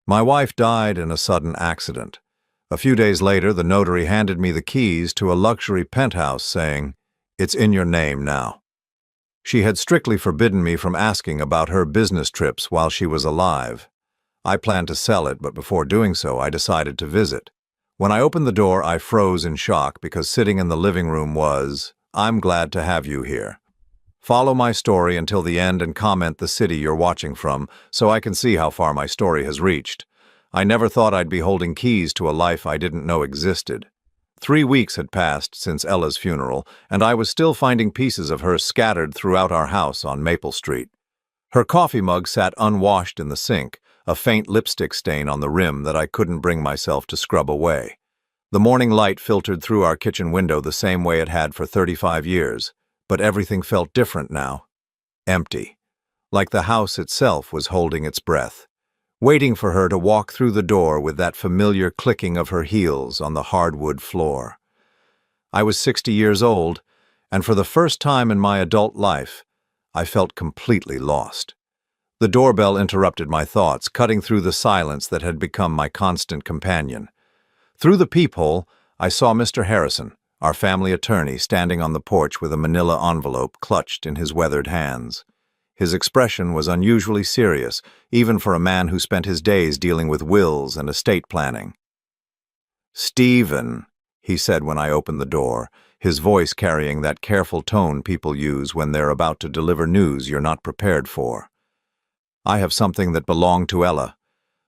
My wife died in a sudden accident. A few days later, the notary handed me the keys to a luxury penthouse saying, "It's in your name now." She had strictly forbidden me from asking about her business trips while she was alive. I planned to sell it, but before doing so, I decided to visit. When I opened the door, I froze in shock because sitting in the living room was, "I'm glad to have you here. Follow my story until the end and comment the city you're watching from so I can see how far my story has reached. I never thought I'd be holding keys to a life I didn't know existed." 3 weeks had passed since Ella's funeral, and I was still finding pieces of her scattered throughout our house on Maple Street. Her coffee mug sat unwashed in the sink, a faint lipstick stain on the rim that I couldn't bring myself to scrub away. The morning light filtered through our kitchen window the same way it had for 35 years, but everything felt different now. Empty. Like the house itself was holding its breath, waiting for her to walk through the door with that familiar clicking of her heels on the hardwood floor. I was 60 years old, and for the first time in my adult life, I felt completely lost. The doorbell interrupted my thoughts, cutting through the silence that had become my constant companion. Through the peephole, I saw Mr. Harrison, our family attorney, standing on the porch with a manila envelope clutched in his weathered hands. His expression was unusually serious, even for a man who spent his days dealing with wills and estate planning. "Stephen," he said when I opened the door, his voice carrying that careful tone people use when they're about to deliver news you're not prepared for. "I have something that belonged to Ella,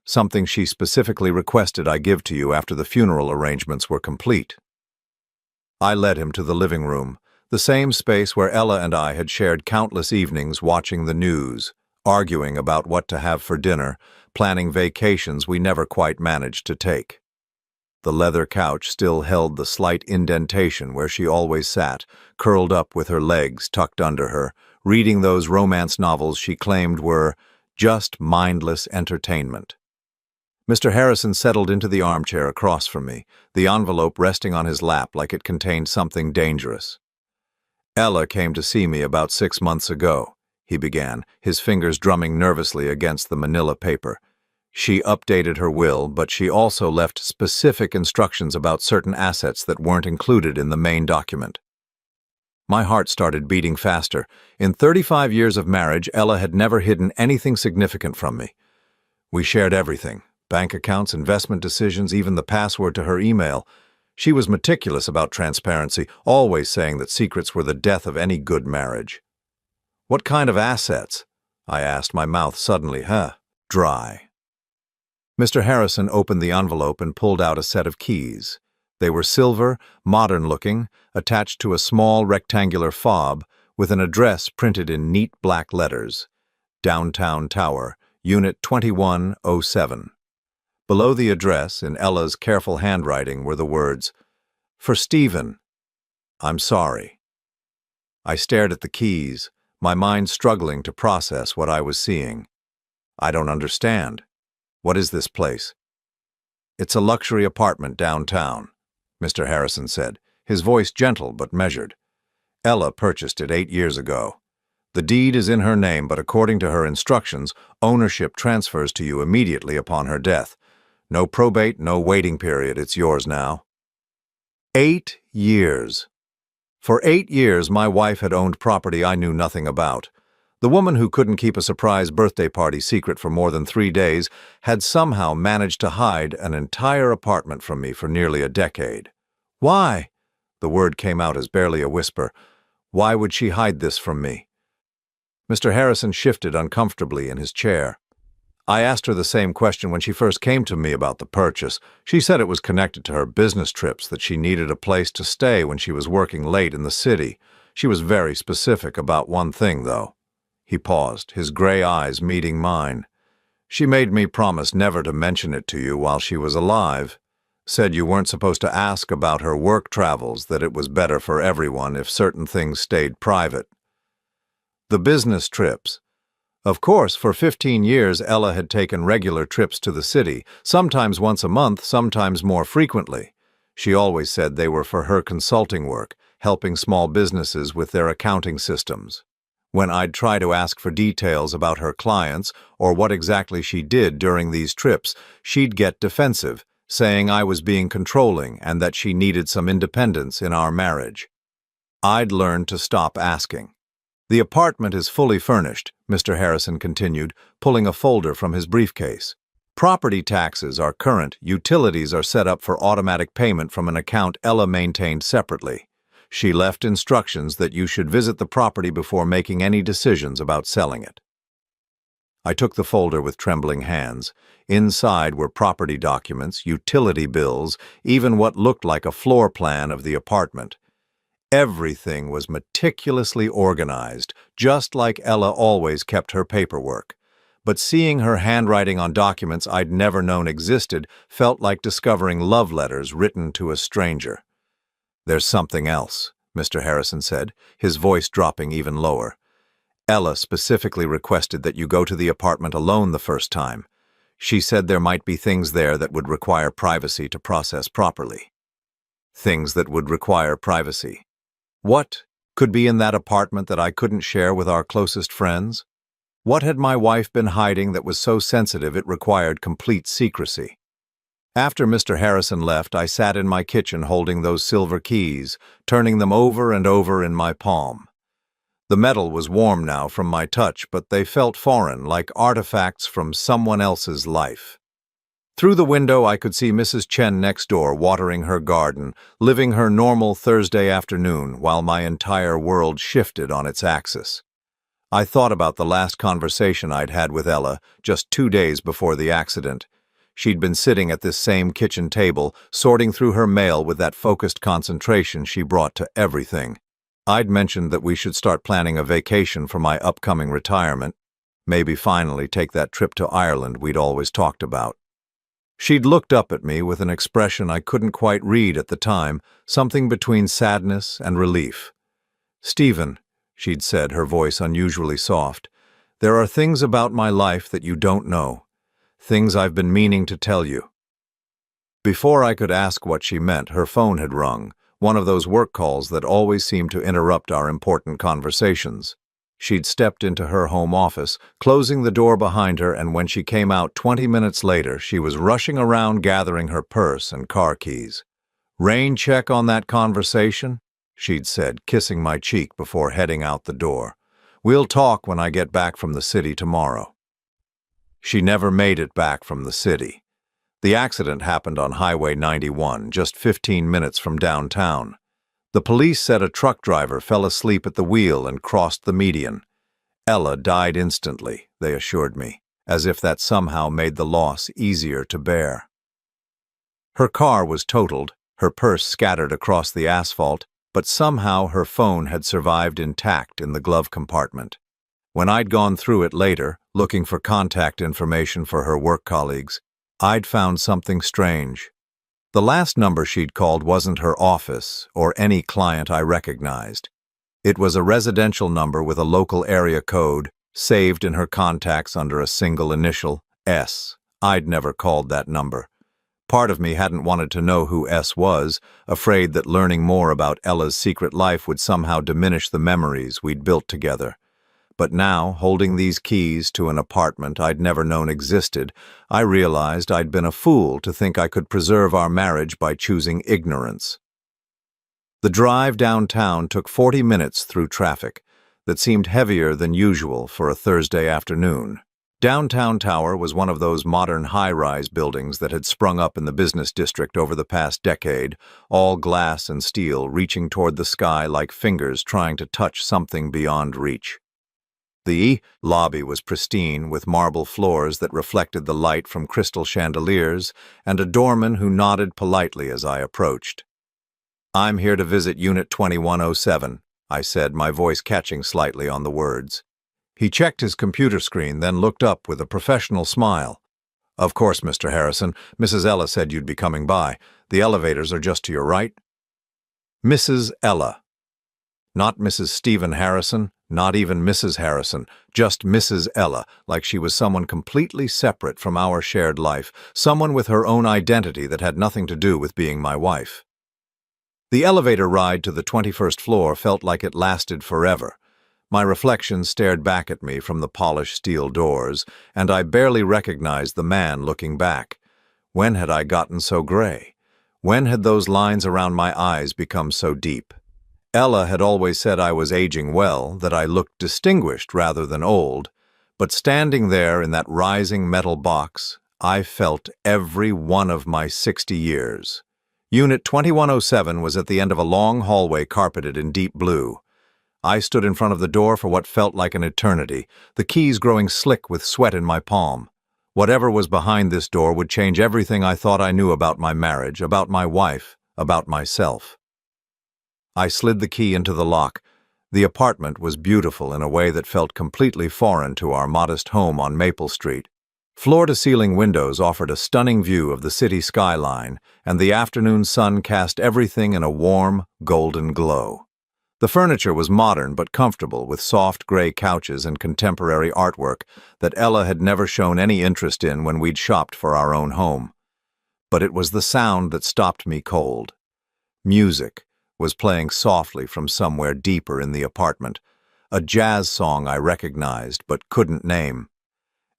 something she specifically requested I give to you after the funeral arrangements were complete." I led him to the living room, the same space where Ella and I had shared countless evenings watching the news, arguing about what to have for dinner, planning vacations we never quite managed to take. The leather couch still held the slight indentation where she always sat, curled up with her legs tucked under her, reading those romance novels she claimed were just mindless entertainment. Mr. Harrison settled into the armchair across from me, the envelope resting on his lap like it contained something dangerous. "Ella came to see me about 6 months ago," he began, his fingers drumming nervously against the manila paper. "She updated her will, but she also left specific instructions about certain assets that weren't included in the main document." My heart started beating faster. In 35 years of marriage, Ella had never hidden anything significant from me. We shared everything: bank accounts, investment decisions, even the password to her email. She was meticulous about transparency, always saying that secrets were the death of any good marriage. "What kind of assets?" I asked, my mouth suddenly dry. Mr. Harrison opened the envelope and pulled out a set of keys. They were silver, modern-looking, attached to a small rectangular fob with an address printed in neat black letters: Downtown Tower, Unit 2107. Below the address, in Ella's careful handwriting, were the words, "For Stephen. I'm sorry." I stared at the keys, my mind struggling to process what I was seeing. "I don't understand. What is this place?" "It's a luxury apartment downtown," Mr. Harrison said, his voice gentle but measured. "Ella purchased it 8 years ago. The deed is in her name, but according to her instructions, ownership transfers to you immediately upon her death. No probate, no waiting period. It's yours now." 8 years. For 8 years, my wife had owned property I knew nothing about. The woman who couldn't keep a surprise birthday party secret for more than 3 days had somehow managed to hide an entire apartment from me for nearly a decade. "Why?" The word came out as barely a whisper. "Why would she hide this from me?" Mr. Harrison shifted uncomfortably in his chair. I asked her the same question when she first came to me about the purchase. She said it was connected to her business trips, that she needed a place to stay when she was working late in the city. She was very specific about one thing, though. He paused, his gray eyes meeting mine. "She made me promise never to mention it to you while she was alive. Said you weren't supposed to ask about her work travels, that it was better for everyone if certain things stayed private." The business trips. Of course, for 15 years, Ella had taken regular trips to the city, sometimes once a month, sometimes more frequently. She always said they were for her consulting work, helping small businesses with their accounting systems. When I'd try to ask for details about her clients or what exactly she did during these trips, she'd get defensive, saying I was being controlling and that she needed some independence in our marriage. I'd learned to stop asking. "The apartment is fully furnished," Mr. Harrison continued, pulling a folder from his briefcase. "Property taxes are current, utilities are set up for automatic payment from an account Ella maintained separately. She left instructions that you should visit the property before making any decisions about selling it." I took the folder with trembling hands. Inside were property documents, utility bills, even what looked like a floor plan of the apartment. Everything was meticulously organized, just like Ella always kept her paperwork. But seeing her handwriting on documents I'd never known existed felt like discovering love letters written to a stranger. "There's something else," Mr. Harrison said, his voice dropping even lower. "Ella specifically requested that you go to the apartment alone the first time. She said there might be things there that would require privacy to process properly." Things that would require privacy. What could be in that apartment that I couldn't share with our closest friends? What had my wife been hiding that was so sensitive it required complete secrecy? After Mr. Harrison left, I sat in my kitchen holding those silver keys, turning them over and over in my palm. The metal was warm now from my touch, but they felt foreign, like artifacts from someone else's life. Through the window, I could see Mrs. Chen next door watering her garden, living her normal Thursday afternoon while my entire world shifted on its axis. I thought about the last conversation I'd had with Ella just 2 days before the accident. She'd been sitting at this same kitchen table, sorting through her mail with that focused concentration she brought to everything. I'd mentioned that we should start planning a vacation for my upcoming retirement, maybe finally take that trip to Ireland we'd always talked about. She'd looked up at me with an expression I couldn't quite read at the time, something between sadness and relief. "Stephen," she'd said, her voice unusually soft, "there are things about my life that you don't know, things I've been meaning to tell you." Before I could ask what she meant, her phone had rung, one of those work calls that always seem to interrupt our important conversations. She'd stepped into her home office, closing the door behind her, and when she came out 20 minutes later, she was rushing around gathering her purse and car keys. "Rain check on that conversation?" she'd said, kissing my cheek before heading out the door. "We'll talk when I get back from the city tomorrow." She never made it back from the city. The accident happened on Highway 91, just 15 minutes from downtown. The police said a truck driver fell asleep at the wheel and crossed the median. Ella died instantly, they assured me, as if that somehow made the loss easier to bear. Her car was totaled, her purse scattered across the asphalt, but somehow her phone had survived intact in the glove compartment. When I'd gone through it later, looking for contact information for her work colleagues, I'd found something strange. The last number she'd called wasn't her office or any client I recognized. It was a residential number with a local area code, saved in her contacts under a single initial, S. I'd never called that number. Part of me hadn't wanted to know who S was, afraid that learning more about Ella's secret life would somehow diminish the memories we'd built together. But now, holding these keys to an apartment I'd never known existed, I realized I'd been a fool to think I could preserve our marriage by choosing ignorance. The drive downtown took 40 minutes through traffic that seemed heavier than usual for a Thursday afternoon. Downtown Tower was one of those modern high-rise buildings that had sprung up in the business district over the past decade, all glass and steel reaching toward the sky like fingers trying to touch something beyond reach. The lobby was pristine, with marble floors that reflected the light from crystal chandeliers, and a doorman who nodded politely as I approached. "I'm here to visit Unit 2107, I said, my voice catching slightly on the words. He checked his computer screen, then looked up with a professional smile. "Of course, Mr. Harrison. Mrs. Ella said you'd be coming by. The elevators are just to your right." Mrs. Ella. Not Mrs. Stephen Harrison, not even Mrs. Harrison, just Mrs. Ella, like she was someone completely separate from our shared life, someone with her own identity that had nothing to do with being my wife. The elevator ride to the 21st floor felt like it lasted forever, My reflection stared back at me from the polished steel doors, and I barely recognized the man looking back. When had I gotten so gray? When had those lines around my eyes become so deep? Ella had always said I was aging well, that I looked distinguished rather than old, but standing there in that rising metal box, I felt every one of my 60 years. Unit 2107 was at the end of a long hallway carpeted in deep blue. I stood in front of the door for what felt like an eternity, the keys growing slick with sweat in my palm. Whatever was behind this door would change everything I thought I knew about my marriage, about my wife, about myself. I slid the key into the lock. The apartment was beautiful in a way that felt completely foreign to our modest home on Maple Street. Floor-to-ceiling windows offered a stunning view of the city skyline, and the afternoon sun cast everything in a warm, golden glow. The furniture was modern but comfortable, with soft gray couches and contemporary artwork that Ella had never shown any interest in when we'd shopped for our own home. But it was the sound that stopped me cold. Music was playing softly from somewhere deeper in the apartment, a jazz song I recognized but couldn't name.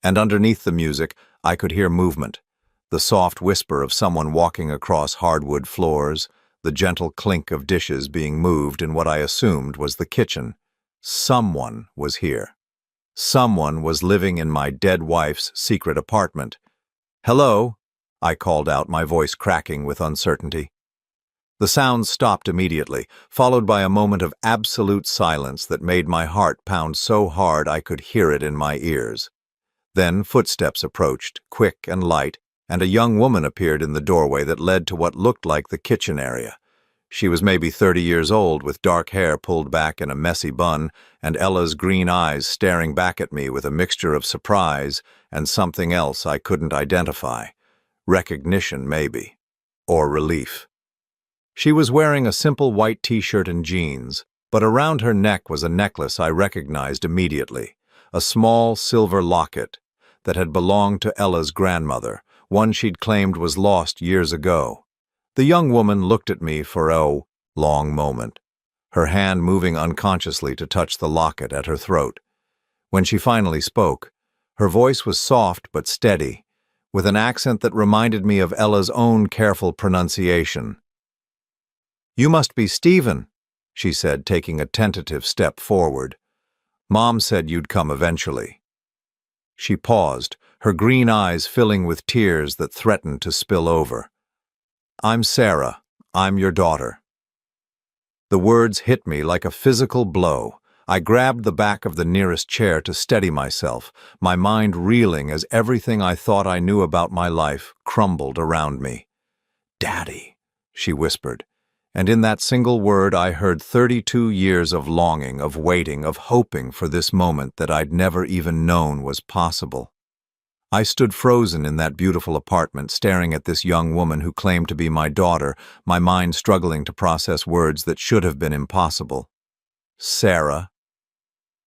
And underneath the music, I could hear movement, the soft whisper of someone walking across hardwood floors, the gentle clink of dishes being moved in what I assumed was the kitchen. Someone was here. Someone was living in my dead wife's secret apartment. "Hello," I called out, my voice cracking with uncertainty. The sound stopped immediately, followed by a moment of absolute silence that made my heart pound so hard I could hear it in my ears. Then footsteps approached, quick and light, and a young woman appeared in the doorway that led to what looked like the kitchen area. She was maybe 30 years old, with dark hair pulled back in a messy bun, and Ella's green eyes staring back at me with a mixture of surprise and something else I couldn't identify. Recognition, maybe. Or relief. She was wearing a simple white t-shirt and jeans, but around her neck was a necklace I recognized immediately, a small silver locket that had belonged to Ella's grandmother, one she'd claimed was lost years ago. The young woman looked at me for a long moment, her hand moving unconsciously to touch the locket at her throat. When she finally spoke, her voice was soft but steady, with an accent that reminded me of Ella's own careful pronunciation. "You must be Stephen," she said, taking a tentative step forward. "Mom said you'd come eventually." She paused, her green eyes filling with tears that threatened to spill over. "I'm Sarah. I'm your daughter." The words hit me like a physical blow. I grabbed the back of the nearest chair to steady myself, my mind reeling as everything I thought I knew about my life crumbled around me. "Daddy," she whispered. And in that single word I heard 32 years of longing, of waiting, of hoping for this moment that I'd never even known was possible. I stood frozen in that beautiful apartment, staring at this young woman who claimed to be my daughter, my mind struggling to process words that should have been impossible. Sarah.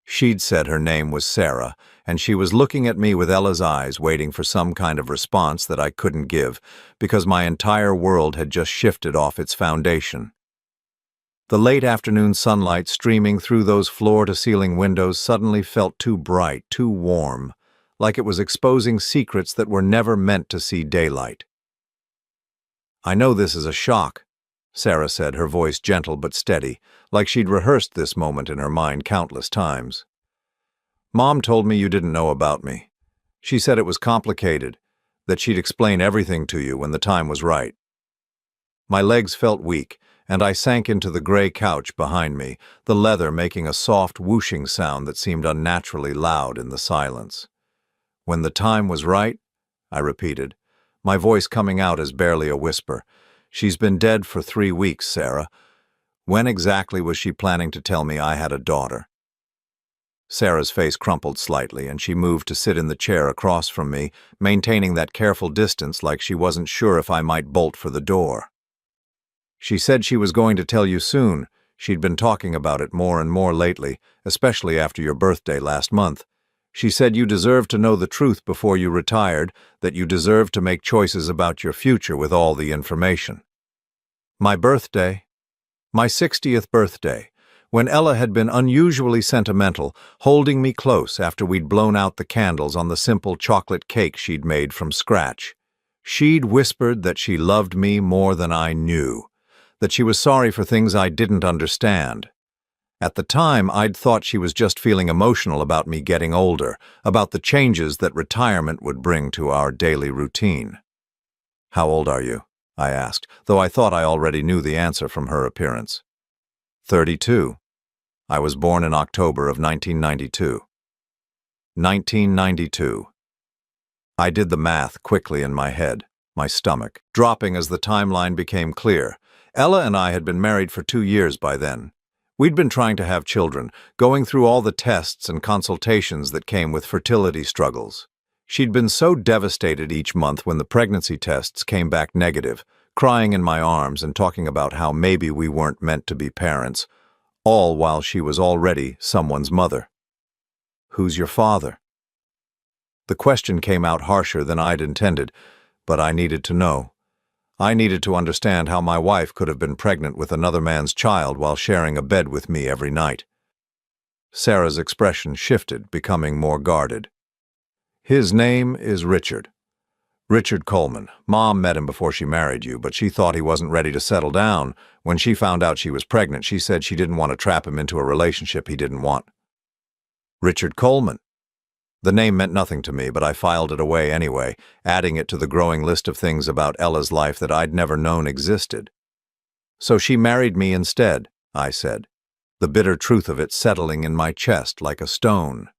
She'd said her name was Sarah, and she was looking at me with Ella's eyes, waiting for some kind of response that I couldn't give, because my entire world had just shifted off its foundation. The late afternoon sunlight streaming through those floor-to-ceiling windows suddenly felt too bright, too warm, like it was exposing secrets that were never meant to see daylight. "I know this is a shock," Sarah said, her voice gentle but steady, like she'd rehearsed this moment in her mind countless times. "Mom told me you didn't know about me. She said it was complicated, that she'd explain everything to you when the time was right." My legs felt weak, and I sank into the gray couch behind me, the leather making a soft whooshing sound that seemed unnaturally loud in the silence. "When the time was right?" I repeated, my voice coming out as barely a whisper. "She's been dead for 3 weeks, Sarah. When exactly was she planning to tell me I had a daughter?" Sarah's face crumpled slightly, and she moved to sit in the chair across from me, maintaining that careful distance like she wasn't sure if I might bolt for the door. "She said she was going to tell you soon. She'd been talking about it more and more lately, especially after your birthday last month. She said you deserved to know the truth before you retired, that you deserved to make choices about your future with all the information." My birthday? My 60th birthday, when Ella had been unusually sentimental, holding me close after we'd blown out the candles on the simple chocolate cake she'd made from scratch. She'd whispered that she loved me more than I knew, that she was sorry for things I didn't understand. At the time, I'd thought she was just feeling emotional about me getting older, about the changes that retirement would bring to our daily routine. "How old are you?" I asked, though I thought I already knew the answer from her appearance. 32. I was born in October of 1992. 1992. I did the math quickly in my head, my stomach dropping as the timeline became clear. Ella and I had been married for 2 years by then. We'd been trying to have children, going through all the tests and consultations that came with fertility struggles. She'd been so devastated each month when the pregnancy tests came back negative, crying in my arms and talking about how maybe we weren't meant to be parents, all while she was already someone's mother. "Who's your father?" The question came out harsher than I'd intended, but I needed to know. I needed to understand how my wife could have been pregnant with another man's child while sharing a bed with me every night. Sarah's expression shifted, becoming more guarded. "His name is Richard. Richard Coleman. Mom met him before she married you, but she thought he wasn't ready to settle down. When she found out she was pregnant, she said she didn't want to trap him into a relationship he didn't want." Richard Coleman. The name meant nothing to me, but I filed it away anyway, adding it to the growing list of things about Ella's life that I'd never known existed. "So she married me instead," I said, the bitter truth of it settling in my chest like a stone.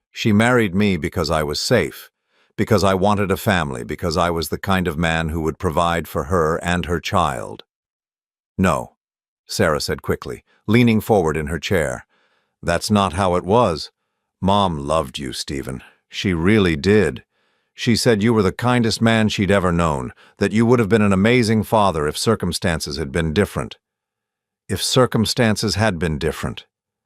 "She married me because I was safe, because I wanted a family, because I was the kind of man who would provide for her and her child." "No," Sarah said quickly, leaning forward in her chair. "That's not how it was. Mom loved you, Stephen. She really did. She said you were the kindest man she'd ever known, that you would have been an amazing father if circumstances had been different." If circumstances had been different.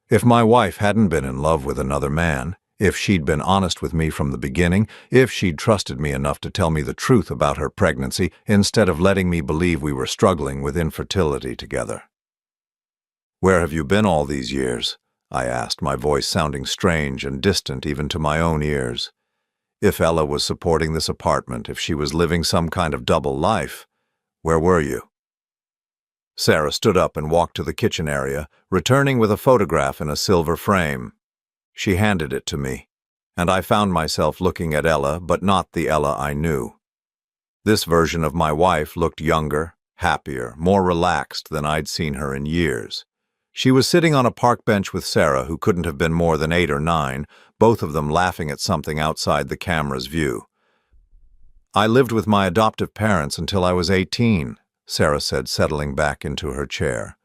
If my wife hadn't been in love with another man. If she'd been honest with me from the beginning, if she'd trusted me enough to tell me the truth about her pregnancy instead of letting me believe we were struggling with infertility together. "Where have you been all these years?" I asked, my voice sounding strange and distant even to my own ears. If Ella was supporting this apartment, if she was living some kind of double life, where were you? Sarah stood up and walked to the kitchen area, returning with a photograph in a silver frame. She handed it to me, and I found myself looking at Ella, but not the Ella I knew. This version of my wife looked younger, happier, more relaxed than I'd seen her in years. She was sitting on a park bench with Sarah, who couldn't have been more than 8 or 9, both of them laughing at something outside the camera's view. "I lived with my adoptive parents until I was 18, Sarah said, settling back into her chair.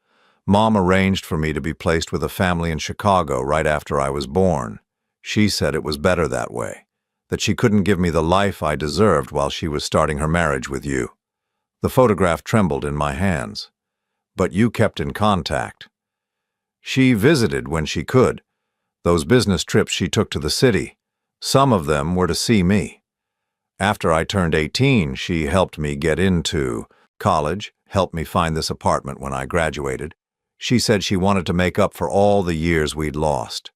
"Mom arranged for me to be placed with a family in Chicago right after I was born. She said it was better that way, that she couldn't give me the life I deserved while she was starting her marriage with you." The photograph trembled in my hands. "But you kept in contact." "She visited when she could. Those business trips she took to the city, some of them were to see me. After I turned 18, she helped me get into college, helped me find this apartment when I graduated. She said she wanted to make up for all the years we'd lost."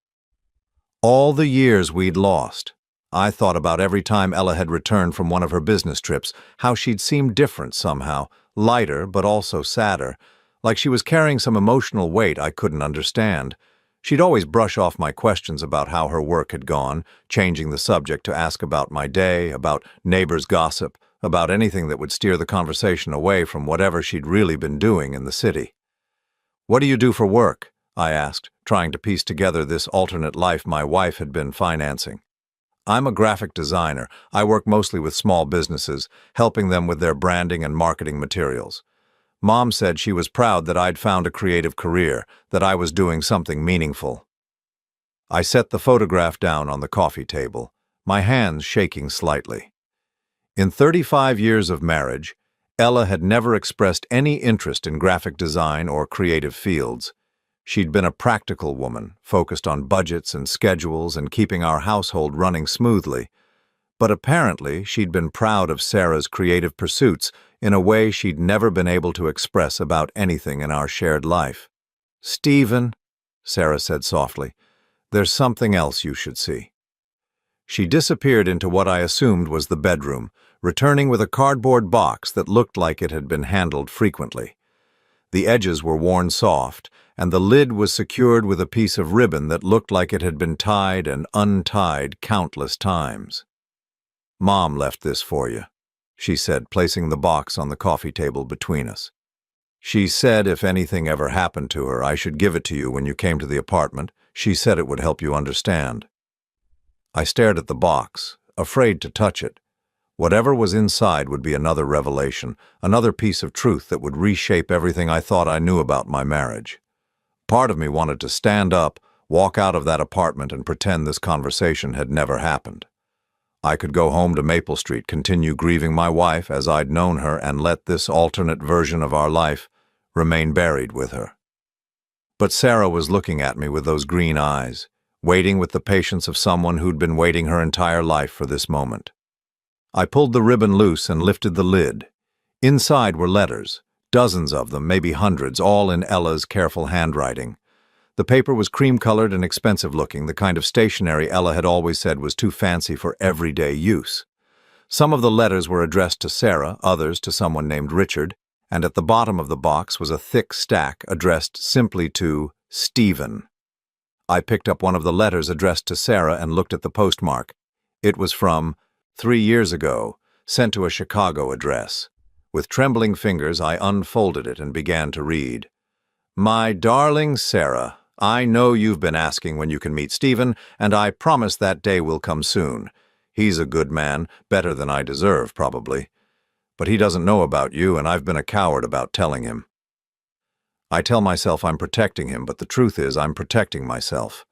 All the years we'd lost. I thought about every time Ella had returned from one of her business trips, how she'd seemed different somehow, lighter but also sadder, like she was carrying some emotional weight I couldn't understand. She'd always brush off my questions about how her work had gone, changing the subject to ask about my day, about neighbors' gossip, about anything that would steer the conversation away from whatever she'd really been doing in the city. "What do you do for work?" I asked, trying to piece together this alternate life my wife had been financing. "I'm a graphic designer. I work mostly with small businesses, helping them with their branding and marketing materials." Mom said she was proud that I'd found a creative career, that I was doing something meaningful. I set the photograph down on the coffee table, my hands shaking slightly. In 35 years of marriage, Ella had never expressed any interest in graphic design or creative fields. She'd been a practical woman, focused on budgets and schedules and keeping our household running smoothly. But apparently, she'd been proud of Sarah's creative pursuits in a way she'd never been able to express about anything in our shared life. "Stephen," Sarah said softly. "There's something else you should see." She disappeared into what I assumed was the bedroom, returning with a cardboard box that looked like it had been handled frequently. The edges were worn soft, and the lid was secured with a piece of ribbon that looked like it had been tied and untied countless times. "Mom left this for you," she said, placing the box on the coffee table between us. "She said if anything ever happened to her, I should give it to you when you came to the apartment. She said it would help you understand." I stared at the box, afraid to touch it. Whatever was inside would be another revelation, another piece of truth that would reshape everything I thought I knew about my marriage. Part of me wanted to stand up, walk out of that apartment, and pretend this conversation had never happened. I could go home to Maple Street, continue grieving my wife as I'd known her, and let this alternate version of our life remain buried with her. But Sarah was looking at me with those green eyes, waiting with the patience of someone who'd been waiting her entire life for this moment. I pulled the ribbon loose and lifted the lid. Inside were letters, dozens of them, maybe hundreds, all in Ella's careful handwriting. The paper was cream-colored and expensive-looking, the kind of stationery Ella had always said was too fancy for everyday use. Some of the letters were addressed to Sarah, others to someone named Richard, and at the bottom of the box was a thick stack addressed simply to Stephen. I picked up one of the letters addressed to Sarah and looked at the postmark. It was from 3 years ago, sent to a Chicago address. With trembling fingers, I unfolded it and began to read. "My darling Sarah, I know you've been asking when you can meet Stephen, and I promise that day will come soon. He's a good man, better than I deserve, probably. But he doesn't know about you, and I've been a coward about telling him. I tell myself I'm protecting him, but the truth is I'm protecting myself.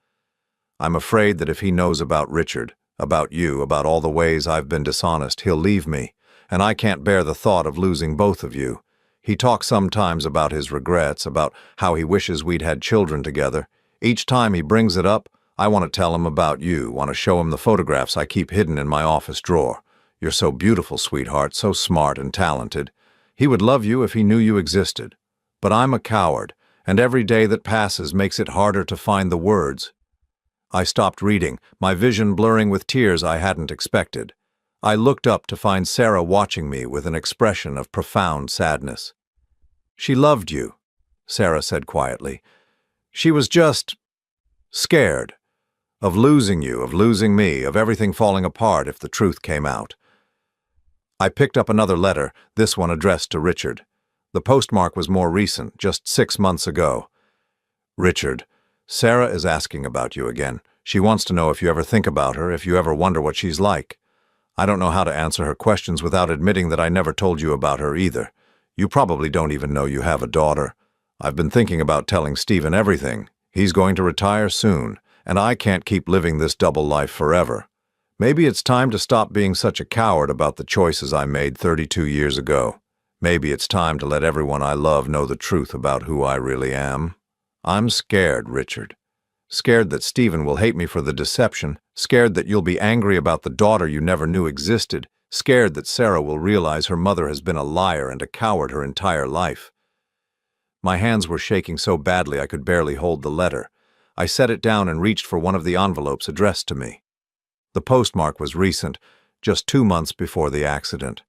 I'm afraid that if he knows about Richard, about you, about all the ways I've been dishonest, he'll leave me, and I can't bear the thought of losing both of you. He talks sometimes about his regrets, about how he wishes we'd had children together. Each time he brings it up, I want to tell him about you, want to show him the photographs I keep hidden in my office drawer. You're so beautiful, sweetheart, so smart and talented. He would love you if he knew you existed. But I'm a coward, and every day that passes makes it harder to find the words." I stopped reading, my vision blurring with tears I hadn't expected. I looked up to find Sarah watching me with an expression of profound sadness. "She loved you," Sarah said quietly. "She was just scared of losing you, of losing me, of everything falling apart if the truth came out." I picked up another letter, this one addressed to Richard. The postmark was more recent, just 6 months ago. "Richard, Sarah is asking about you again. She wants to know if you ever think about her, if you ever wonder what she's like. I don't know how to answer her questions without admitting that I never told you about her either. You probably don't even know you have a daughter. I've been thinking about telling Stephen everything. He's going to retire soon, and I can't keep living this double life forever. Maybe it's time to stop being such a coward about the choices I made 32 years ago. Maybe it's time to let everyone I love know the truth about who I really am. I'm scared, Richard. Scared that Stephen will hate me for the deception, scared that you'll be angry about the daughter you never knew existed, scared that Sarah will realize her mother has been a liar and a coward her entire life." My hands were shaking so badly I could barely hold the letter. I set it down and reached for one of the envelopes addressed to me. The postmark was recent, just 2 months before the accident.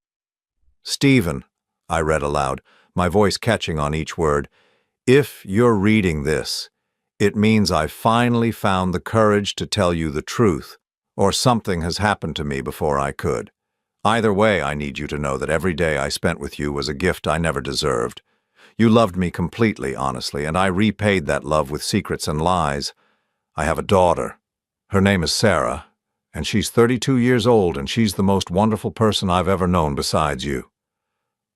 "Stephen," I read aloud, my voice catching on each word, "if you're reading this, it means I finally found the courage to tell you the truth, or something has happened to me before I could. Either way, I need you to know that every day I spent with you was a gift I never deserved. You loved me completely, honestly, and I repaid that love with secrets and lies. I have a daughter. Her name is Sarah, and she's 32 years old, and she's the most wonderful person I've ever known besides you.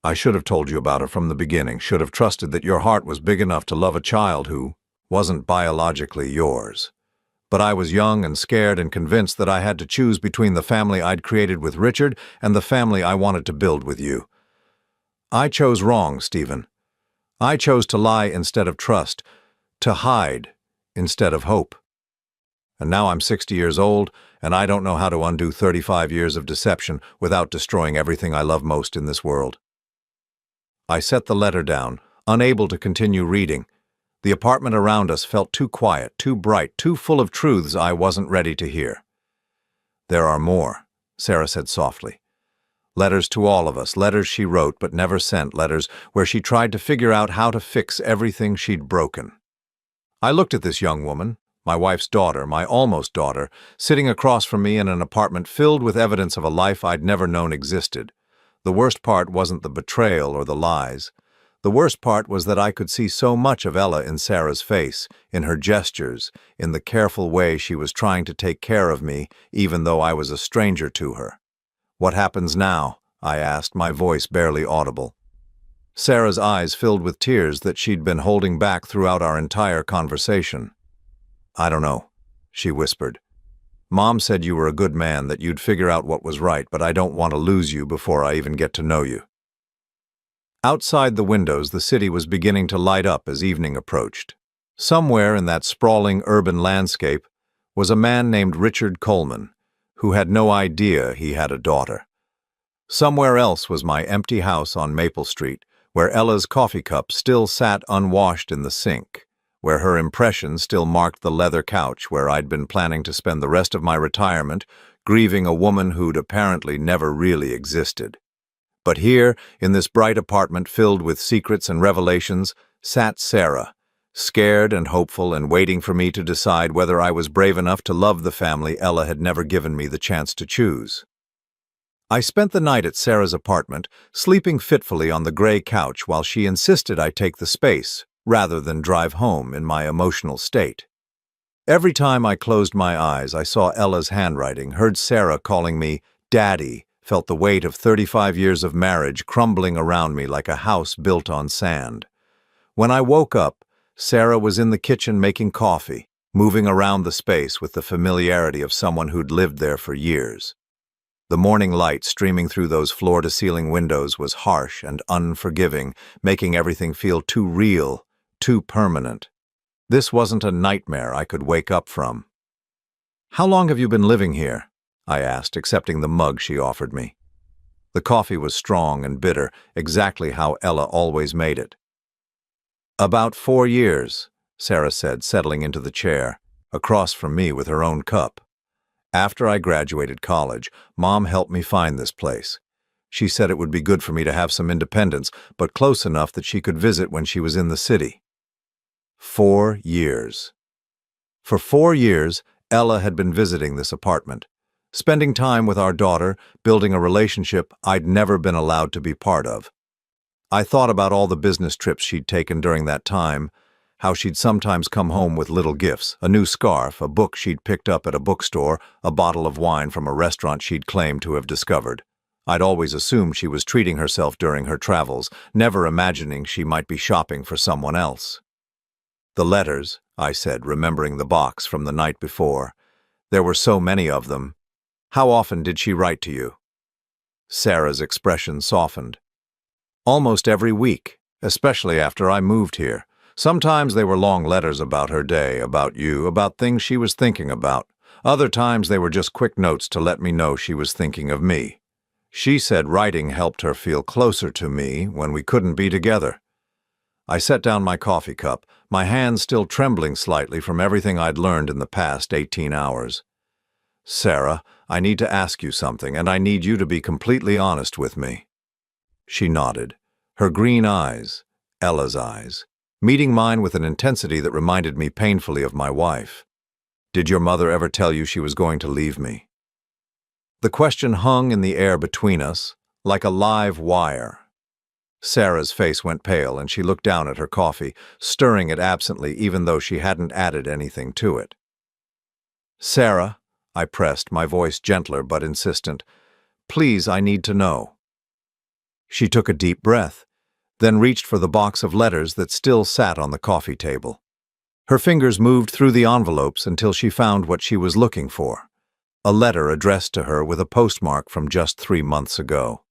I should have told you about her from the beginning, should have trusted that your heart was big enough to love a child who wasn't biologically yours. But I was young and scared and convinced that I had to choose between the family I'd created with Richard and the family I wanted to build with you. I chose wrong, Stephen. I chose to lie instead of trust, to hide instead of hope. And now I'm 60 years old, and I don't know how to undo 35 years of deception without destroying everything I love most in this world." I set the letter down, unable to continue reading. The apartment around us felt too quiet, too bright, too full of truths I wasn't ready to hear. "There are more," Sarah said softly. "Letters to all of us, letters she wrote but never sent, letters where she tried to figure out how to fix everything she'd broken." I looked at this young woman, my wife's daughter, my almost daughter, sitting across from me in an apartment filled with evidence of a life I'd never known existed. The worst part wasn't the betrayal or the lies. The worst part was that I could see so much of Ella in Sarah's face, in her gestures, in the careful way she was trying to take care of me, even though I was a stranger to her. "What happens now?" I asked, my voice barely audible. Sarah's eyes filled with tears that she'd been holding back throughout our entire conversation. "I don't know," she whispered. "Mom said you were a good man, that you'd figure out what was right, but I don't want to lose you before I even get to know you." Outside the windows, the city was beginning to light up as evening approached. Somewhere in that sprawling urban landscape was a man named Richard Coleman, who had no idea he had a daughter. Somewhere else was my empty house on Maple Street, where Ella's coffee cup still sat unwashed in the sink, where her impression still marked the leather couch where I'd been planning to spend the rest of my retirement, grieving a woman who'd apparently never really existed. But here, in this bright apartment filled with secrets and revelations, sat Sarah, scared and hopeful and waiting for me to decide whether I was brave enough to love the family Ella had never given me the chance to choose. I spent the night at Sarah's apartment, sleeping fitfully on the gray couch while she insisted I take the space, rather than drive home in my emotional state. Every time I closed my eyes, I saw Ella's handwriting, heard Sarah calling me Daddy, felt the weight of 35 years of marriage crumbling around me like a house built on sand. When I woke up, Sarah was in the kitchen making coffee, moving around the space with the familiarity of someone who'd lived there for years. The morning light streaming through those floor-to-ceiling windows was harsh and unforgiving, making everything feel too real, too permanent. This wasn't a nightmare I could wake up from. "How long have you been living here?" I asked, accepting the mug she offered me. The coffee was strong and bitter, exactly how Ella always made it. "About 4 years," Sarah said, settling into the chair, across from me with her own cup. "After I graduated college, Mom helped me find this place. She said it would be good for me to have some independence, but close enough that she could visit when she was in the city." 4 years. For 4 years, Ella had been visiting this apartment, spending time with our daughter, building a relationship I'd never been allowed to be part of. I thought about all the business trips she'd taken during that time, how she'd sometimes come home with little gifts, a new scarf, a book she'd picked up at a bookstore, a bottle of wine from a restaurant she'd claimed to have discovered. I'd always assumed she was treating herself during her travels, never imagining she might be shopping for someone else. "The letters," I said, remembering the box from the night before. "There were so many of them. How often did she write to you?" Sarah's expression softened. "Almost every week, especially after I moved here. Sometimes they were long letters about her day, about you, about things she was thinking about. Other times they were just quick notes to let me know she was thinking of me. She said writing helped her feel closer to me when we couldn't be together." I set down my coffee cup, my hands still trembling slightly from everything I'd learned in the past 18 hours. "Sarah, I need to ask you something, and I need you to be completely honest with me." She nodded, her green eyes, Ella's eyes, meeting mine with an intensity that reminded me painfully of my wife. "Did your mother ever tell you she was going to leave me?" The question hung in the air between us, like a live wire. Sarah's face went pale, and she looked down at her coffee, stirring it absently even though she hadn't added anything to it. "Sarah," I pressed, my voice gentler but insistent, "please, I need to know." She took a deep breath, then reached for the box of letters that still sat on the coffee table. Her fingers moved through the envelopes until she found what she was looking for, a letter addressed to her with a postmark from just 3 months ago.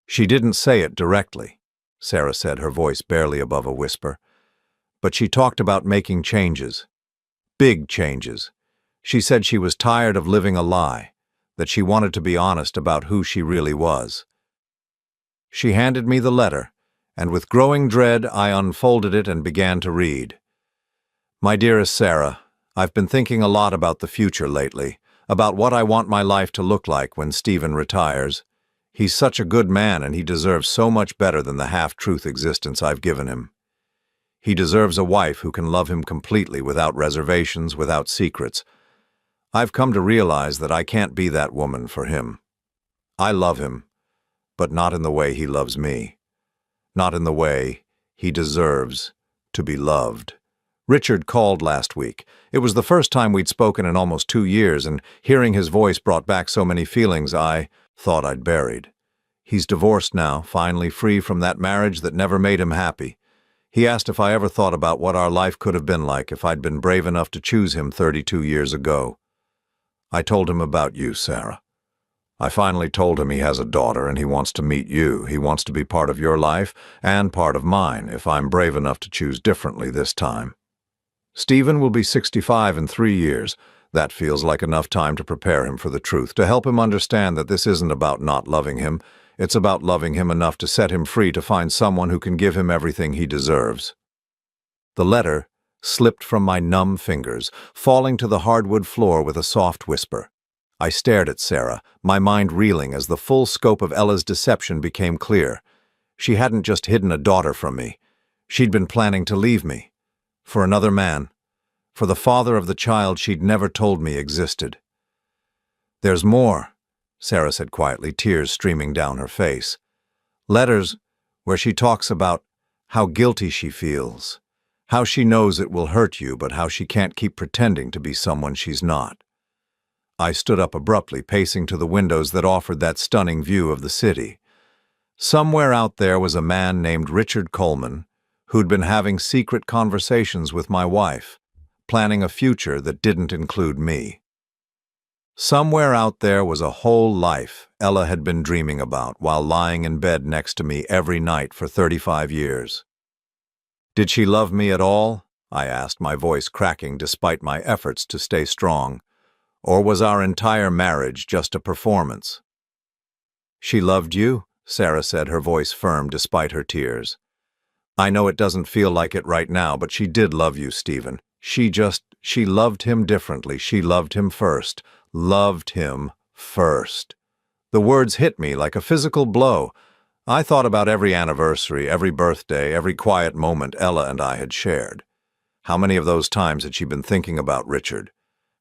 "She didn't say it directly," Sarah said, her voice barely above a whisper, "but she talked about making changes. Big changes. She said she was tired of living a lie, that she wanted to be honest about who she really was." She handed me the letter, and with growing dread I unfolded it and began to read. My dearest Sarah, I've been thinking a lot about the future lately, about what I want my life to look like when Stephen retires. He's such a good man and he deserves so much better than the half-truth existence I've given him. He deserves a wife who can love him completely without reservations, without secrets. I've come to realize that I can't be that woman for him. I love him, but not in the way he loves me. Not in the way he deserves to be loved. Richard called last week. It was the first time we'd spoken in almost 2 years, and hearing his voice brought back so many feelings I thought I'd buried. He's divorced now, finally free from that marriage that never made him happy. He asked if I ever thought about what our life could have been like if I'd been brave enough to choose him 32 years ago. I told him about you, Sarah. I finally told him he has a daughter and he wants to meet you. He wants to be part of your life and part of mine if I'm brave enough to choose differently this time. Stephen will be 65 in 3 years. That feels like enough time to prepare him for the truth, to help him understand that this isn't about not loving him. It's about loving him enough to set him free to find someone who can give him everything he deserves. The letter slipped from my numb fingers, falling to the hardwood floor with a soft whisper. I stared at Sarah, my mind reeling as the full scope of Ella's deception became clear. She hadn't just hidden a daughter from me. She'd been planning to leave me. For another man. For the father of the child she'd never told me existed. There's more, Sarah said quietly, tears streaming down her face. Letters where she talks about how guilty she feels, how she knows it will hurt you, but how she can't keep pretending to be someone she's not. I stood up abruptly, pacing to the windows that offered that stunning view of the city. Somewhere out there was a man named Richard Coleman, who'd been having secret conversations with my wife, planning a future that didn't include me. Somewhere out there was a whole life Ella had been dreaming about while lying in bed next to me every night for 35 years. Did she love me at all? I asked, my voice cracking despite my efforts to stay strong. Or was our entire marriage just a performance? She loved you, Sarah said, her voice firm despite her tears. I know it doesn't feel like it right now, but she did love you, Stephen. She loved him differently. She loved him first. Loved him first. The words hit me like a physical blow. I thought about every anniversary, every birthday, every quiet moment Ella and I had shared. How many of those times had she been thinking about Richard?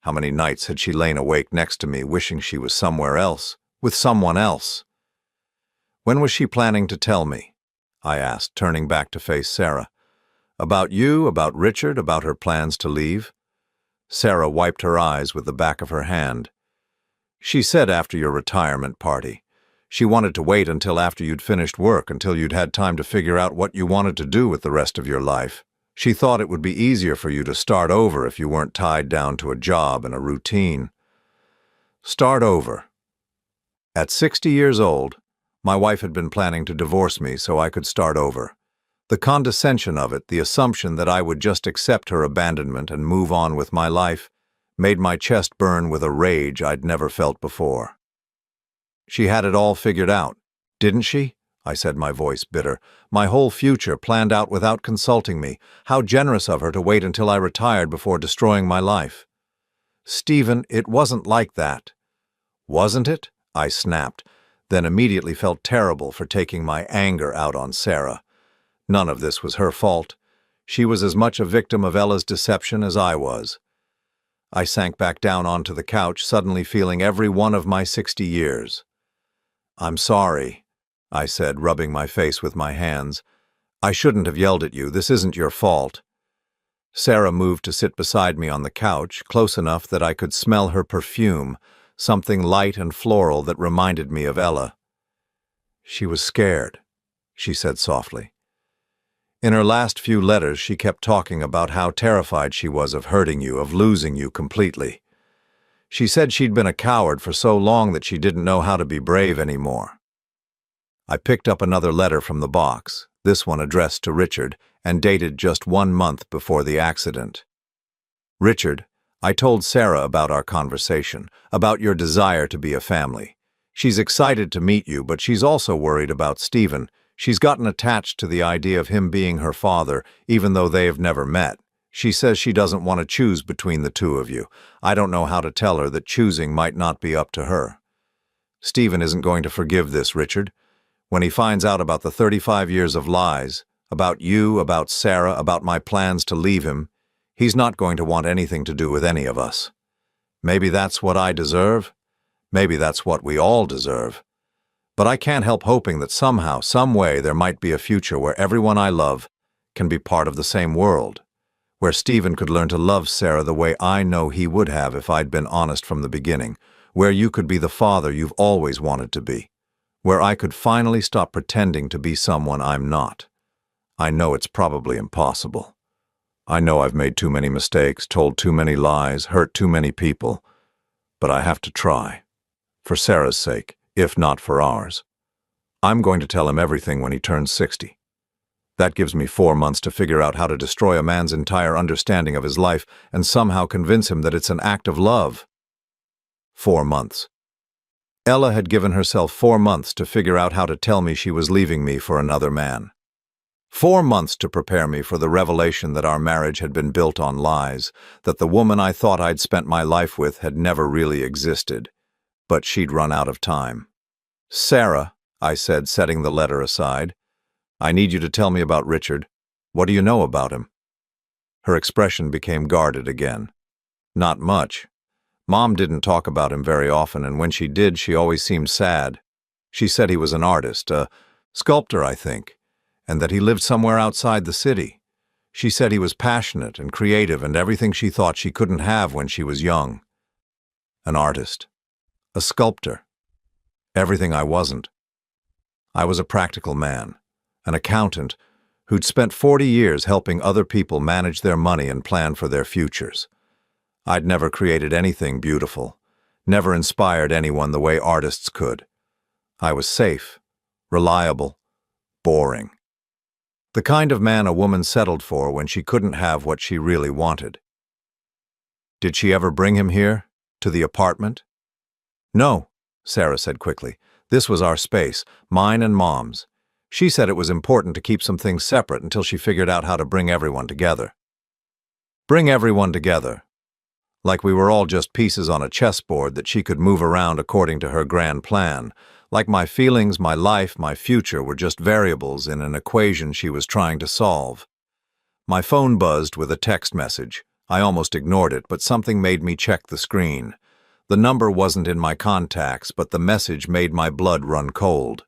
How many nights had she lain awake next to me, wishing she was somewhere else, with someone else? When was she planning to tell me? I asked, turning back to face Sarah. About you, about Richard, about her plans to leave? Sarah wiped her eyes with the back of her hand. She said after your retirement party. She wanted to wait until after you'd finished work, until you'd had time to figure out what you wanted to do with the rest of your life. She thought it would be easier for you to start over if you weren't tied down to a job and a routine. Start over. At 60 years old, my wife had been planning to divorce me so I could start over. The condescension of it, the assumption that I would just accept her abandonment and move on with my life, made my chest burn with a rage I'd never felt before. She had it all figured out, didn't she? I said, my voice bitter. My whole future planned out without consulting me. How generous of her to wait until I retired before destroying my life. Stephen, it wasn't like that. Wasn't it? I snapped, then immediately felt terrible for taking my anger out on Sarah. None of this was her fault. She was as much a victim of Ella's deception as I was. I sank back down onto the couch, suddenly feeling every one of my 60 years. I'm sorry, I said, rubbing my face with my hands. I shouldn't have yelled at you. This isn't your fault. Sarah moved to sit beside me on the couch, close enough that I could smell her perfume, something light and floral that reminded me of Ella. She was scared, she said softly. In her last few letters, she kept talking about how terrified she was of hurting you, of losing you completely. She said she'd been a coward for so long that she didn't know how to be brave anymore. I picked up another letter from the box, this one addressed to Richard, and dated just 1 month before the accident. Richard, I told Sarah about our conversation, about your desire to be a family. She's excited to meet you, but she's also worried about Stephen. She's gotten attached to the idea of him being her father, even though they have never met. She says she doesn't want to choose between the two of you. I don't know how to tell her that choosing might not be up to her. Stephen isn't going to forgive this, Richard. When he finds out about the 35 years of lies, about you, about Sarah, about my plans to leave him, he's not going to want anything to do with any of us. Maybe that's what I deserve. Maybe that's what we all deserve. But I can't help hoping that somehow, some way, there might be a future where everyone I love can be part of the same world, where Stephen could learn to love Sarah the way I know he would have if I'd been honest from the beginning, where you could be the father you've always wanted to be, where I could finally stop pretending to be someone I'm not. I know it's probably impossible. I know I've made too many mistakes, told too many lies, hurt too many people, but I have to try. For Sarah's sake, if not for ours. I'm going to tell him everything when he turns 60. That gives me 4 months to figure out how to destroy a man's entire understanding of his life and somehow convince him that it's an act of love. 4 months. Ella had given herself 4 months to figure out how to tell me she was leaving me for another man. 4 months to prepare me for the revelation that our marriage had been built on lies, that the woman I thought I'd spent my life with had never really existed. But she'd run out of time. Sarah, I said, setting the letter aside, I need you to tell me about Richard. What do you know about him? Her expression became guarded again. Not much. Mom didn't talk about him very often, and when she did, she always seemed sad. She said he was an artist, a sculptor, I think, and that he lived somewhere outside the city. She said he was passionate and creative and everything she thought she couldn't have when she was young. An artist. A sculptor. Everything I wasn't. I was a practical man, an accountant who'd spent 40 years helping other people manage their money and plan for their futures. I'd never created anything beautiful, never inspired anyone the way artists could. I was safe, reliable, boring. The kind of man a woman settled for when she couldn't have what she really wanted. Did she ever bring him here, to the apartment? No, Sarah said quickly. This was our space, mine and Mom's. She said it was important to keep some things separate until she figured out how to bring everyone together. Bring everyone together. Like we were all just pieces on a chessboard that she could move around according to her grand plan. Like my feelings, my life, my future were just variables in an equation she was trying to solve. My phone buzzed with a text message. I almost ignored it, but something made me check the screen. The number wasn't in my contacts, but the message made my blood run cold.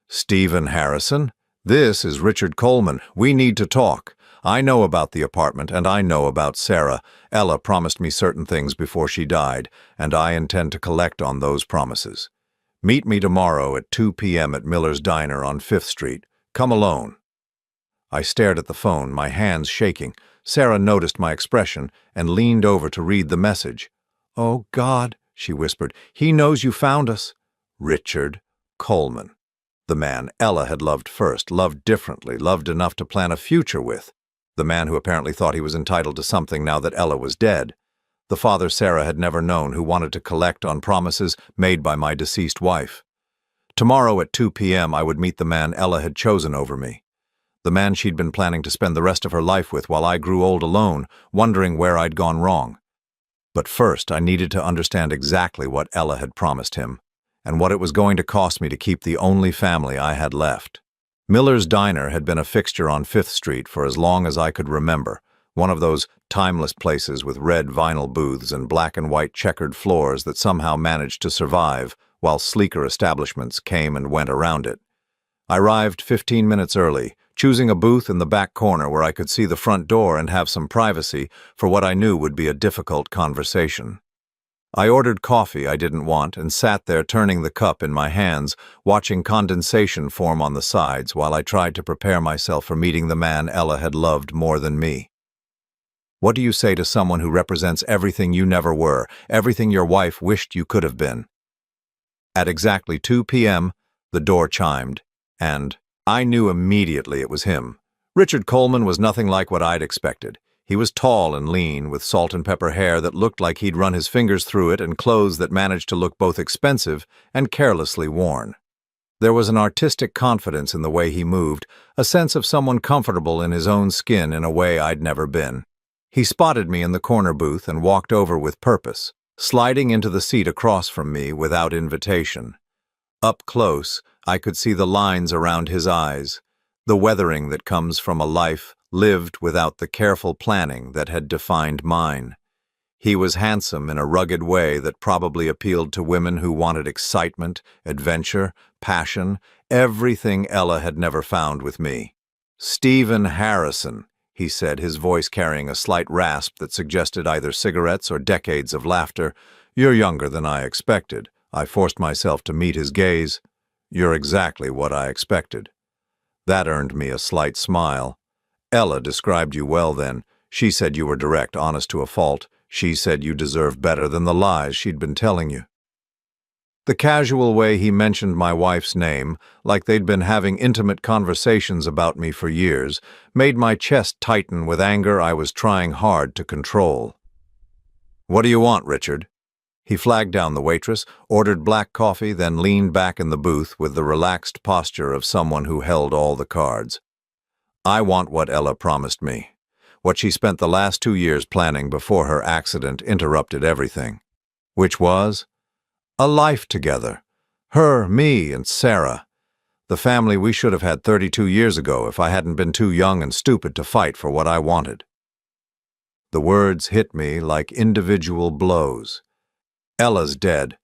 Stephen Harrison? This is Richard Coleman. We need to talk. I know about the apartment, and I know about Sarah. Ella promised me certain things before she died, and I intend to collect on those promises. Meet me tomorrow at 2 p.m. at Miller's Diner on 5th Street. Come alone. I stared at the phone, my hands shaking. Sarah noticed my expression and leaned over to read the message. "Oh, God," she whispered, "he knows you found us." Richard Coleman. The man Ella had loved first, loved differently, loved enough to plan a future with. The man who apparently thought he was entitled to something now that Ella was dead. The father Sarah had never known, who wanted to collect on promises made by my deceased wife. Tomorrow at 2 p.m. I would meet the man Ella had chosen over me. The man she'd been planning to spend the rest of her life with while I grew old alone, wondering where I'd gone wrong. But first, I needed to understand exactly what Ella had promised him, and what it was going to cost me to keep the only family I had left. Miller's Diner had been a fixture on 5th Street for as long as I could remember, one of those timeless places with red vinyl booths and black and white checkered floors that somehow managed to survive while sleeker establishments came and went around it. I arrived 15 minutes early, choosing a booth in the back corner where I could see the front door and have some privacy for what I knew would be a difficult conversation. I ordered coffee I didn't want and sat there turning the cup in my hands, watching condensation form on the sides while I tried to prepare myself for meeting the man Ella had loved more than me. What do you say to someone who represents everything you never were, everything your wife wished you could have been? At exactly 2 p.m., the door chimed, and I knew immediately it was him. Richard Coleman was nothing like what I'd expected. He was tall and lean, with salt and pepper hair that looked like he'd run his fingers through it and clothes that managed to look both expensive and carelessly worn. There was an artistic confidence in the way he moved, a sense of someone comfortable in his own skin in a way I'd never been. He spotted me in the corner booth and walked over with purpose, sliding into the seat across from me without invitation. Up close, I could see the lines around his eyes, the weathering that comes from a life lived without the careful planning that had defined mine. He was handsome in a rugged way that probably appealed to women who wanted excitement, adventure, passion, everything Ella had never found with me. "Stephen Harrison," he said, his voice carrying a slight rasp that suggested either cigarettes or decades of laughter. "You're younger than I expected." I forced myself to meet his gaze. "You're exactly what I expected." That earned me a slight smile. "Ella described you well then. She said you were direct, honest to a fault. She said you deserved better than the lies she'd been telling you." The casual way he mentioned my wife's name, like they'd been having intimate conversations about me for years, made my chest tighten with anger I was trying hard to control. "What do you want, Richard?" He flagged down the waitress, ordered black coffee, then leaned back in the booth with the relaxed posture of someone who held all the cards. "I want what Ella promised me. What she spent the last 2 years planning before her accident interrupted everything. Which was? A life together. Her, me, and Sarah. The family we should have had 32 years ago if I hadn't been too young and stupid to fight for what I wanted." The words hit me like individual blows. Ella's dead.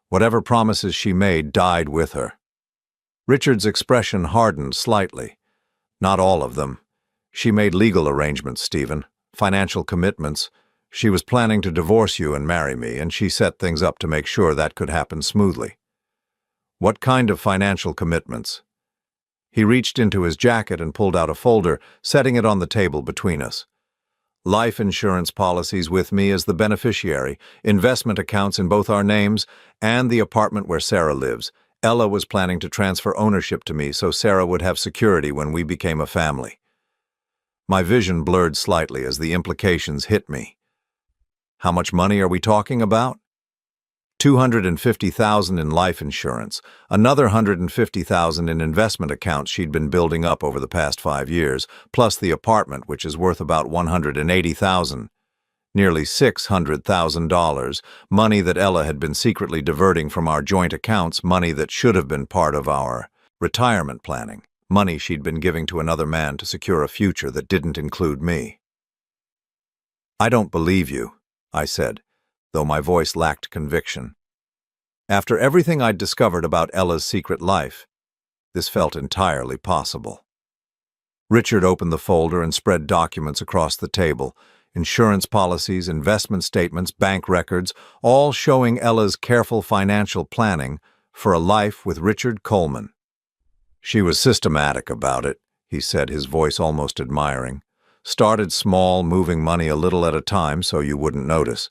Whatever promises she made died with her. Richard's expression hardened slightly. "Not all of them. She made legal arrangements, Stephen, financial commitments. She was planning to divorce you and marry me, and she set things up to make sure that could happen smoothly." "What kind of financial commitments?" He reached into his jacket and pulled out a folder, setting it on the table between us. "Life insurance policies with me as the beneficiary, investment accounts in both our names, and the apartment where Sarah lives. Ella was planning to transfer ownership to me so Sarah would have security when we became a family." My vision blurred slightly as the implications hit me. "How much money are we talking about?" $250,000 in life insurance, another $150,000 in investment accounts she'd been building up over the past 5 years, plus the apartment, which is worth about $180,000. Nearly $600,000, money that Ella had been secretly diverting from our joint accounts, money that should have been part of our retirement planning. Money she'd been giving to another man to secure a future that didn't include me. "I don't believe you," I said, though my voice lacked conviction. After everything I'd discovered about Ella's secret life, this felt entirely possible. Richard opened the folder and spread documents across the table, insurance policies, investment statements, bank records, all showing Ella's careful financial planning for a life with Richard Coleman. "She was systematic about it," he said, his voice almost admiring. "Started small, moving money a little at a time so you wouldn't notice.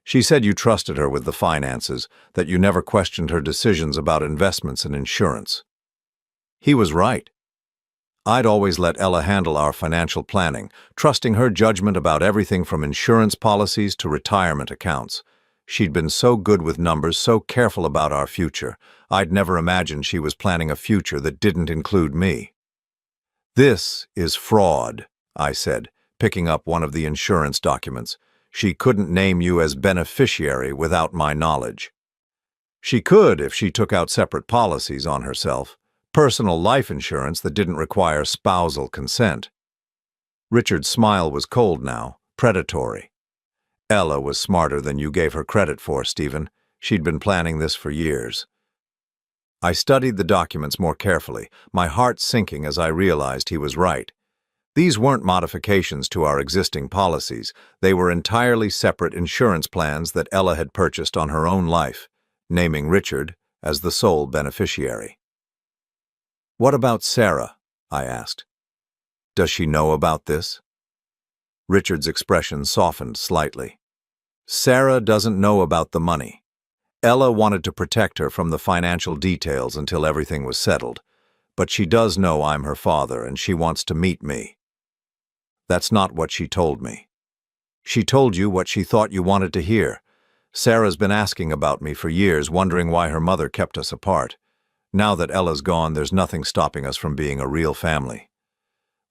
She said you trusted her with the finances, that you never questioned her decisions about investments and insurance." He was right. I'd always let Ella handle our financial planning, trusting her judgment about everything from insurance policies to retirement accounts. She'd been so good with numbers, so careful about our future. I'd never imagined she was planning a future that didn't include me. "This is fraud," I said, picking up one of the insurance documents. "She couldn't name you as beneficiary without my knowledge." "She could if she took out separate policies on herself. Personal life insurance that didn't require spousal consent." Richard's smile was cold now, predatory. "Ella was smarter than you gave her credit for, Stephen. She'd been planning this for years." I studied the documents more carefully, my heart sinking as I realized he was right. These weren't modifications to our existing policies. They were entirely separate insurance plans that Ella had purchased on her own life, naming Richard as the sole beneficiary. "What about Sarah?" I asked. "Does she know about this?" Richard's expression softened slightly. "Sarah doesn't know about the money. Ella wanted to protect her from the financial details until everything was settled, but she does know I'm her father and she wants to meet me." "That's not what she told me." "She told you what she thought you wanted to hear. Sarah's been asking about me for years, wondering why her mother kept us apart. Now that Ella's gone, there's nothing stopping us from being a real family.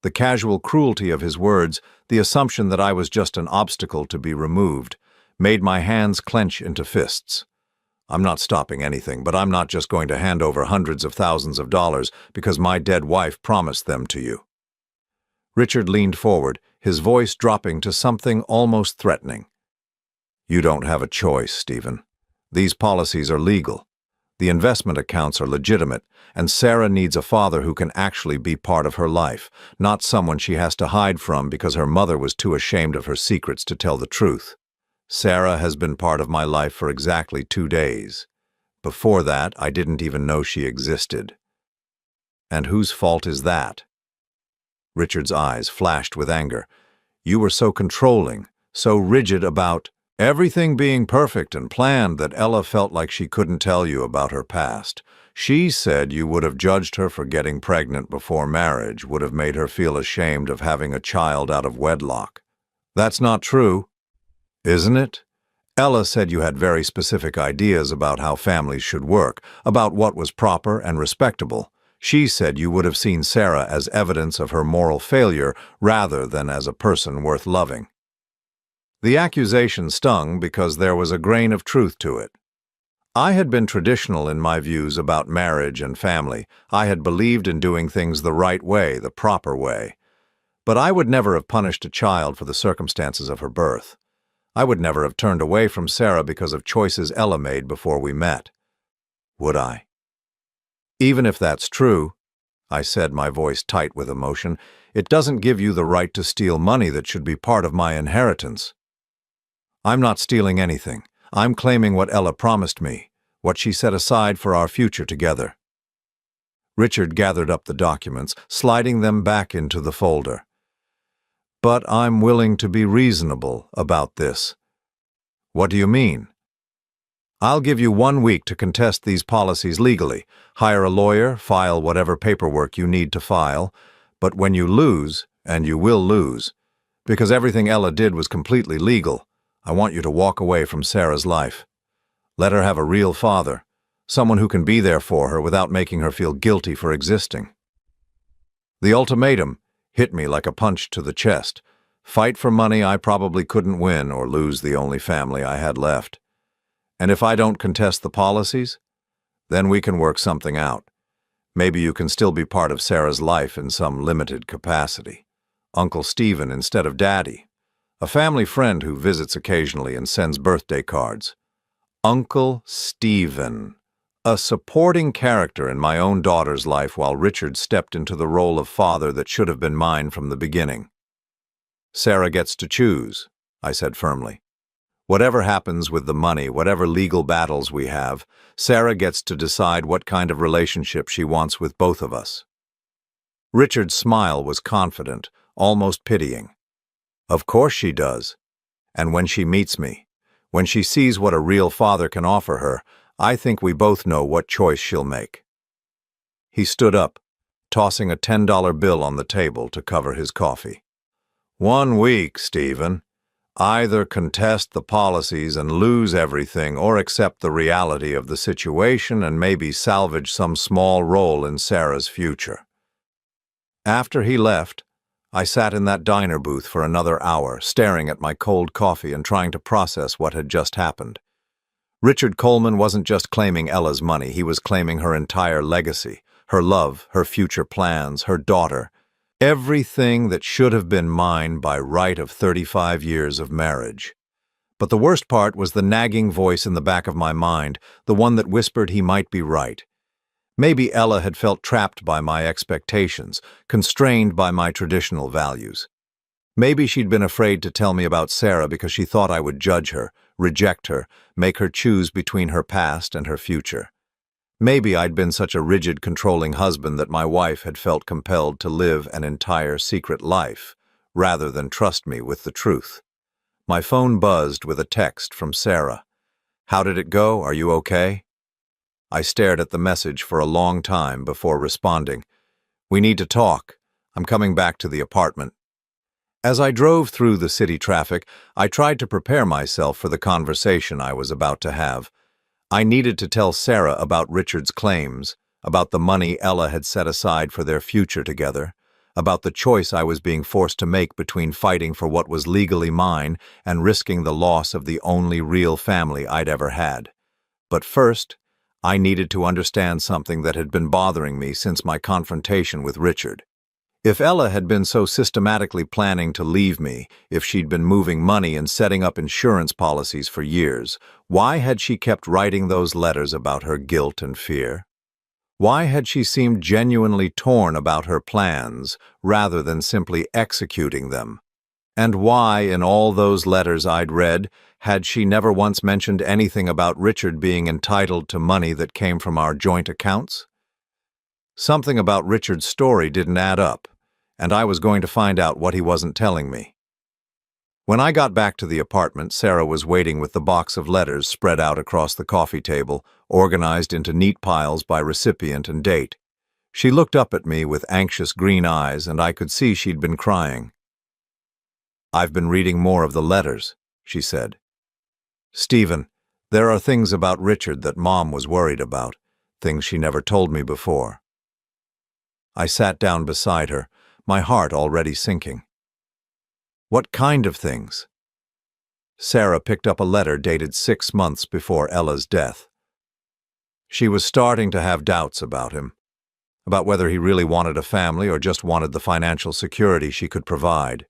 The casual cruelty of his words, the assumption that I was just an obstacle to be removed, made my hands clench into fists. I'm not stopping anything, but I'm not just going to hand over hundreds of thousands of dollars because my dead wife promised them to you. Richard leaned forward, his voice dropping to something almost threatening. You don't have a choice, Stephen. These policies are legal. The investment accounts are legitimate, and Sarah needs a father who can actually be part of her life, not someone she has to hide from because her mother was too ashamed of her secrets to tell the truth. Sarah has been part of my life for exactly 2 days. Before that, I didn't even know she existed. And whose fault is that? Richard's eyes flashed with anger. You were so controlling, so rigid about everything being perfect and planned that Ella felt like she couldn't tell you about her past. She said you would have judged her for getting pregnant before marriage, would have made her feel ashamed of having a child out of wedlock. That's not true, isn't it? Ella said you had very specific ideas about how families should work, about what was proper and respectable. She said you would have seen Sarah as evidence of her moral failure rather than as a person worth loving. The accusation stung because there was a grain of truth to it. I had been traditional in my views about marriage and family. I had believed in doing things the right way, the proper way. But I would never have punished a child for the circumstances of her birth. I would never have turned away from Sarah because of choices Ella made before we met. Would I? Even if that's true, I said, my voice tight with emotion, it doesn't give you the right to steal money that should be part of my inheritance. I'm not stealing anything. I'm claiming what Ella promised me, what she set aside for our future together. Richard gathered up the documents, sliding them back into the folder. But I'm willing to be reasonable about this. What do you mean? I'll give you 1 week to contest these policies legally. Hire a lawyer, file whatever paperwork you need to file. But when you lose, and you will lose, because everything Ella did was completely legal, I want you to walk away from Sarah's life. Let her have a real father, someone who can be there for her without making her feel guilty for existing. The ultimatum hit me like a punch to the chest. Fight for money I probably couldn't win or lose the only family I had left. And if I don't contest the policies, then we can work something out. Maybe you can still be part of Sarah's life in some limited capacity. Uncle Stephen instead of Daddy. A family friend who visits occasionally and sends birthday cards. Uncle Stephen. A supporting character in my own daughter's life while Richard stepped into the role of father that should have been mine from the beginning. Sarah gets to choose, I said firmly. Whatever happens with the money, whatever legal battles we have, Sarah gets to decide what kind of relationship she wants with both of us. Richard's smile was confident, almost pitying. Of course she does. And when she meets me, when she sees what a real father can offer her, I think we both know what choice she'll make. He stood up, tossing a $10 bill on the table to cover his coffee. 1 week, Stephen. Either contest the policies and lose everything or accept the reality of the situation and maybe salvage some small role in Sarah's future. After he left, I sat in that diner booth for another hour, staring at my cold coffee and trying to process what had just happened. Richard Coleman wasn't just claiming Ella's money, he was claiming her entire legacy, her love, her future plans, her daughter, everything that should have been mine by right of 35 years of marriage. But the worst part was the nagging voice in the back of my mind, the one that whispered he might be right. Maybe Ella had felt trapped by my expectations, constrained by my traditional values. Maybe she'd been afraid to tell me about Sarah because she thought I would judge her, reject her, make her choose between her past and her future. Maybe I'd been such a rigid, controlling husband that my wife had felt compelled to live an entire secret life, rather than trust me with the truth. My phone buzzed with a text from Sarah. "How did it go? Are you okay?" I stared at the message for a long time before responding. "We need to talk. I'm coming back to the apartment." As I drove through the city traffic, I tried to prepare myself for the conversation I was about to have. I needed to tell Sarah about Richard's claims, about the money Ella had set aside for their future together, about the choice I was being forced to make between fighting for what was legally mine and risking the loss of the only real family I'd ever had. But first, I needed to understand something that had been bothering me since my confrontation with Richard. If Ella had been so systematically planning to leave me, if she'd been moving money and setting up insurance policies for years, why had she kept writing those letters about her guilt and fear? Why had she seemed genuinely torn about her plans rather than simply executing them? And why, in all those letters I'd read, had she never once mentioned anything about Richard being entitled to money that came from our joint accounts? Something about Richard's story didn't add up, and I was going to find out what he wasn't telling me. When I got back to the apartment, Sarah was waiting with the box of letters spread out across the coffee table, organized into neat piles by recipient and date. She looked up at me with anxious green eyes, and I could see she'd been crying. "I've been reading more of the letters," she said. "Stephen, there are things about Richard that Mom was worried about, things she never told me before." I sat down beside her, my heart already sinking. "What kind of things?" Sarah picked up a letter dated 6 months before Ella's death. She was starting to have doubts about him, about whether he really wanted a family or just wanted the financial security she could provide.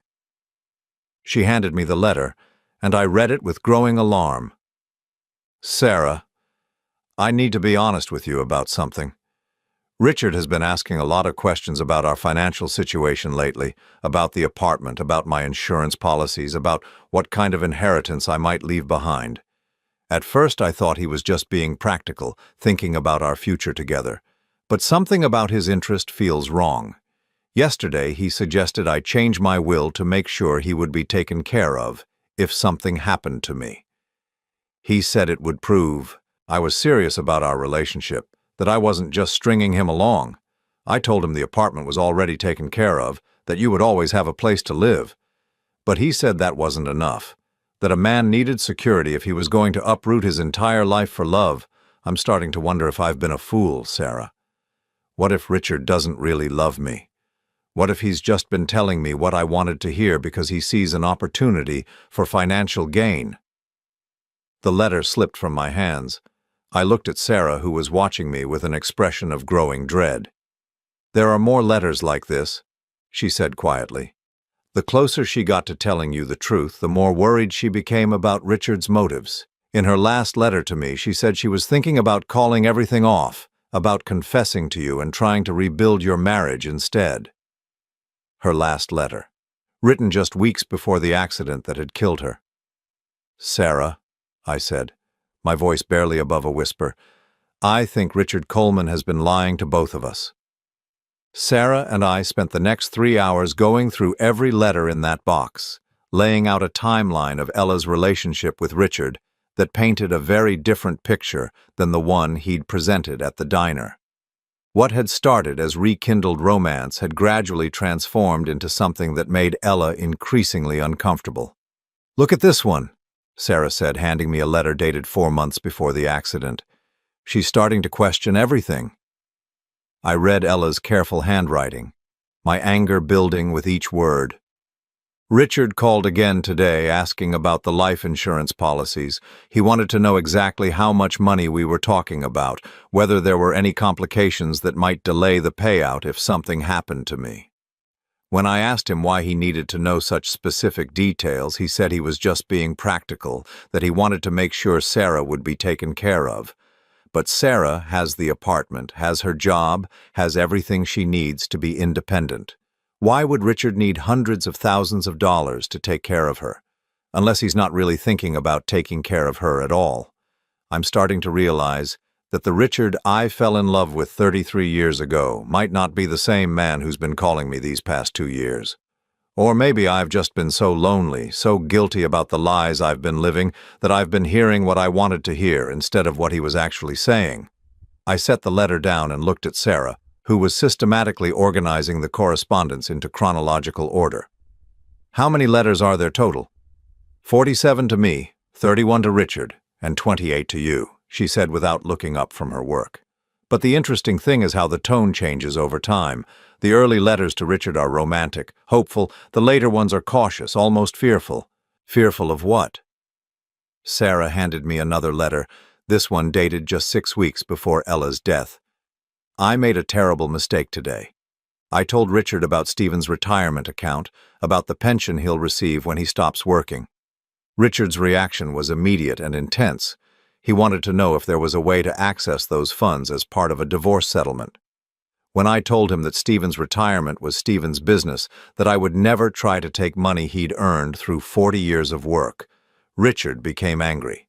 She handed me the letter, and I read it with growing alarm. "Sarah, I need to be honest with you about something. Richard has been asking a lot of questions about our financial situation lately, about the apartment, about my insurance policies, about what kind of inheritance I might leave behind. At first I thought he was just being practical, thinking about our future together. But something about his interest feels wrong. Yesterday he suggested I change my will to make sure he would be taken care of if something happened to me. He said it would prove I was serious about our relationship, that I wasn't just stringing him along. I told him the apartment was already taken care of, that you would always have a place to live. But he said that wasn't enough, that a man needed security if he was going to uproot his entire life for love. I'm starting to wonder if I've been a fool, Sarah. What if Richard doesn't really love me? What if he's just been telling me what I wanted to hear because he sees an opportunity for financial gain?" The letter slipped from my hands. I looked at Sarah, who was watching me with an expression of growing dread. "There are more letters like this," she said quietly. "The closer she got to telling you the truth, the more worried she became about Richard's motives. In her last letter to me, she said she was thinking about calling everything off, about confessing to you and trying to rebuild your marriage instead." Her last letter, written just weeks before the accident that had killed her. "Sarah," I said, my voice barely above a whisper, "I think Richard Coleman has been lying to both of us." Sarah and I spent the next 3 hours going through every letter in that box, laying out a timeline of Ella's relationship with Richard that painted a very different picture than the one he'd presented at the diner. What had started as rekindled romance had gradually transformed into something that made Ella increasingly uncomfortable. "Look at this one," Sarah said, handing me a letter dated 4 months before the accident. "She's starting to question everything." I read Ella's careful handwriting, my anger building with each word. "Richard called again today asking about the life insurance policies. He wanted to know exactly how much money we were talking about, whether there were any complications that might delay the payout if something happened to me. When I asked him why he needed to know such specific details, he said he was just being practical, that he wanted to make sure Sarah would be taken care of. But Sarah has the apartment, has her job, has everything she needs to be independent. Why would Richard need hundreds of thousands of dollars to take care of her? Unless he's not really thinking about taking care of her at all. I'm starting to realize that the Richard I fell in love with 33 years ago might not be the same man who's been calling me these past 2 years. Or maybe I've just been so lonely, so guilty about the lies I've been living, that I've been hearing what I wanted to hear instead of what he was actually saying. I set the letter down and looked at Sarah, who was systematically organizing the correspondence into chronological order. "How many letters are there total?" 47 to me, 31 to Richard, and 28 to you," she said without looking up from her work. But the interesting thing is how the tone changes over time. The early letters to Richard are romantic, hopeful. The later ones are cautious, almost fearful. Fearful of what? Sarah handed me another letter, this one dated just 6 weeks before Ella's death. I made a terrible mistake today. I told Richard about Stephen's retirement account, about the pension he'll receive when he stops working. Richard's reaction was immediate and intense. He wanted to know if there was a way to access those funds as part of a divorce settlement. When I told him that Stephen's retirement was Stephen's business, that I would never try to take money he'd earned through 40 years of work, Richard became angry.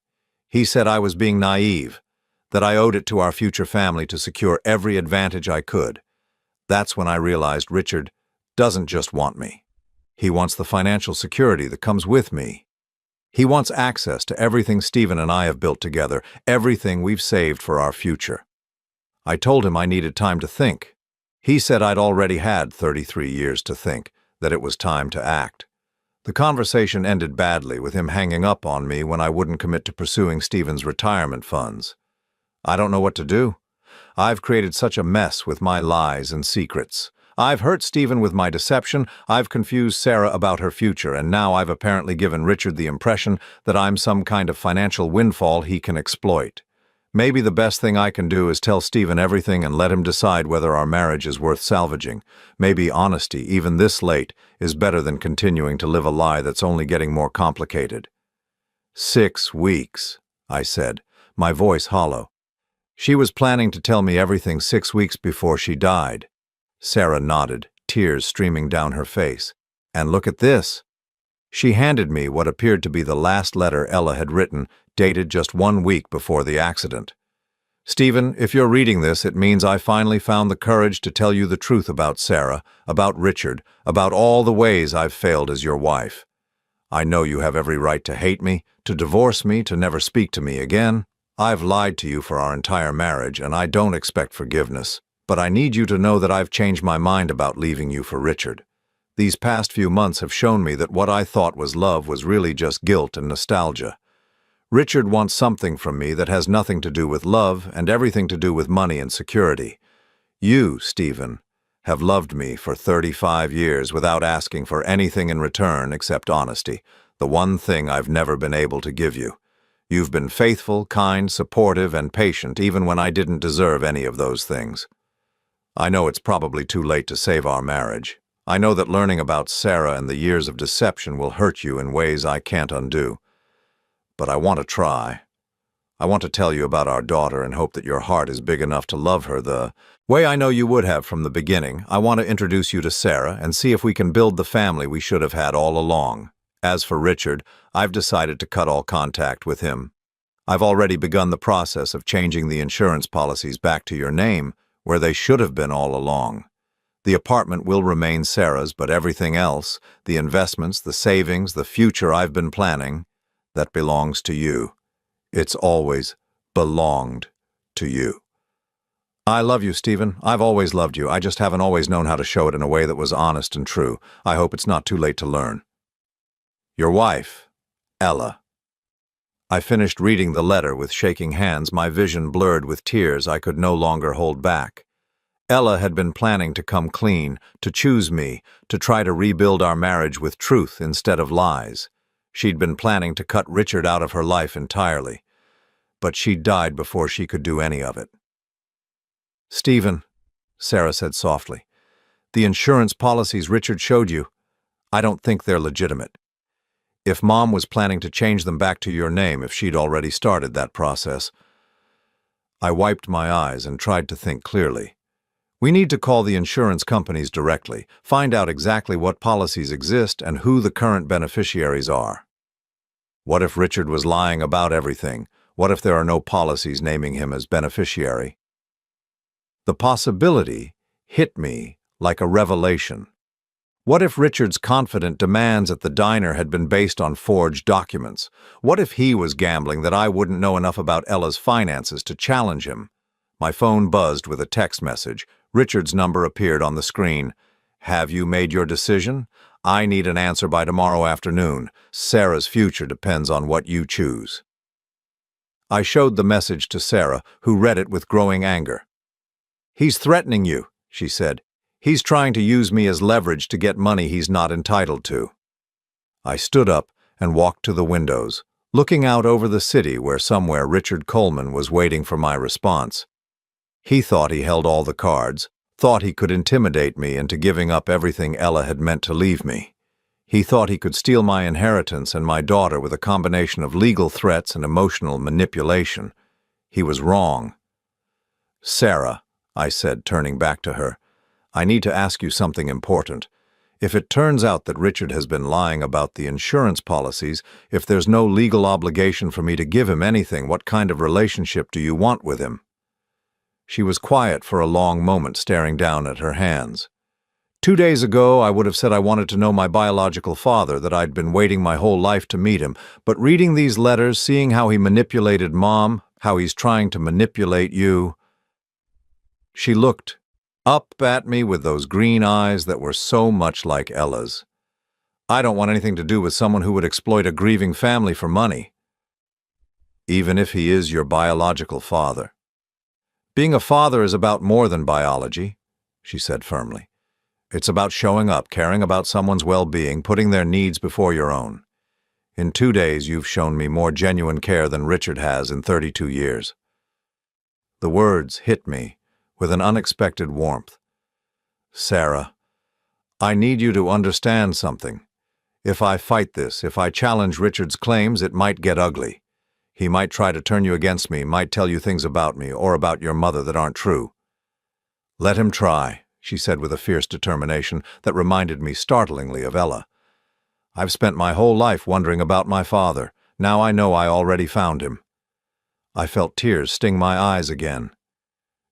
He said I was being naive, that I owed it to our future family to secure every advantage I could. That's when I realized Richard doesn't just want me. He wants the financial security that comes with me. He wants access to everything Stephen and I have built together, everything we've saved for our future. I told him I needed time to think. He said I'd already had 33 years to think, that it was time to act. The conversation ended badly, with him hanging up on me when I wouldn't commit to pursuing Stephen's retirement funds. I don't know what to do. I've created such a mess with my lies and secrets. I've hurt Stephen with my deception, I've confused Sarah about her future, and now I've apparently given Richard the impression that I'm some kind of financial windfall he can exploit. Maybe the best thing I can do is tell Stephen everything and let him decide whether our marriage is worth salvaging. Maybe honesty, even this late, is better than continuing to live a lie that's only getting more complicated. 6 weeks, I said, my voice hollow. She was planning to tell me everything 6 weeks before she died. Sarah nodded, tears streaming down her face. And look at this. She handed me what appeared to be the last letter Ella had written, dated just 1 week before the accident. Stephen, if you're reading this, it means I finally found the courage to tell you the truth about Sarah, about Richard, about all the ways I've failed as your wife. I know you have every right to hate me, to divorce me, to never speak to me again. I've lied to you for our entire marriage, and I don't expect forgiveness. But I need you to know that I've changed my mind about leaving you for Richard. These past few months have shown me that what I thought was love was really just guilt and nostalgia. Richard wants something from me that has nothing to do with love and everything to do with money and security. You, Stephen, have loved me for 35 years without asking for anything in return except honesty, the one thing I've never been able to give you. You've been faithful, kind, supportive, and patient even when I didn't deserve any of those things. I know it's probably too late to save our marriage. I know that learning about Sarah and the years of deception will hurt you in ways I can't undo. But I want to try. I want to tell you about our daughter and hope that your heart is big enough to love her the way I know you would have from the beginning. I want to introduce you to Sarah and see if we can build the family we should have had all along. As for Richard, I've decided to cut all contact with him. I've already begun the process of changing the insurance policies back to your name, where they should have been all along. The apartment will remain Sarah's, but everything else, the investments, the savings, the future I've been planning, that belongs to you. It's always belonged to you. I love you, Stephen. I've always loved you. I just haven't always known how to show it in a way that was honest and true. I hope it's not too late to learn. Your wife, Ella. I finished reading the letter with shaking hands, my vision blurred with tears I could no longer hold back. Ella had been planning to come clean, to choose me, to try to rebuild our marriage with truth instead of lies. She'd been planning to cut Richard out of her life entirely. But she died before she could do any of it. Stephen, Sarah said softly, the insurance policies Richard showed you, I don't think they're legitimate. If Mom was planning to change them back to your name, if she'd already started that process. I wiped my eyes and tried to think clearly. We need to call the insurance companies directly, find out exactly what policies exist and who the current beneficiaries are. What if Richard was lying about everything? What if there are no policies naming him as beneficiary? The possibility hit me like a revelation. What if Richard's confident demands at the diner had been based on forged documents? What if he was gambling that I wouldn't know enough about Ella's finances to challenge him? My phone buzzed with a text message. Richard's number appeared on the screen. Have you made your decision? I need an answer by tomorrow afternoon. Sarah's future depends on what you choose. I showed the message to Sarah, who read it with growing anger. "He's threatening you," she said. "He's trying to use me as leverage to get money he's not entitled to." I stood up and walked to the windows, looking out over the city where somewhere Richard Coleman was waiting for my response. He thought he held all the cards, thought he could intimidate me into giving up everything Ella had meant to leave me. He thought he could steal my inheritance and my daughter with a combination of legal threats and emotional manipulation. He was wrong. "Sarah," I said, turning back to her, "I need to ask you something important. If it turns out that Richard has been lying about the insurance policies, if there's no legal obligation for me to give him anything, what kind of relationship do you want with him?" She was quiet for a long moment, staring down at her hands. 2 days ago, I would have said I wanted to know my biological father, that I'd been waiting my whole life to meet him. But reading these letters, seeing how he manipulated Mom, how he's trying to manipulate you... She looked up at me with those green eyes that were so much like Ella's. "I don't want anything to do with someone who would exploit a grieving family for money, even if he is your biological father. Being a father is about more than biology," she said firmly. "It's about showing up, caring about someone's well-being, putting their needs before your own. In 2 days, you've shown me more genuine care than Richard has in 32 years. The words hit me with an unexpected warmth. "Sarah, I need you to understand something. If I fight this, if I challenge Richard's claims, it might get ugly. He might try to turn you against me, might tell you things about me or about your mother that aren't true." "Let him try," she said with a fierce determination that reminded me startlingly of Ella. "I've spent my whole life wondering about my father. Now I know I already found him." I felt tears sting my eyes again.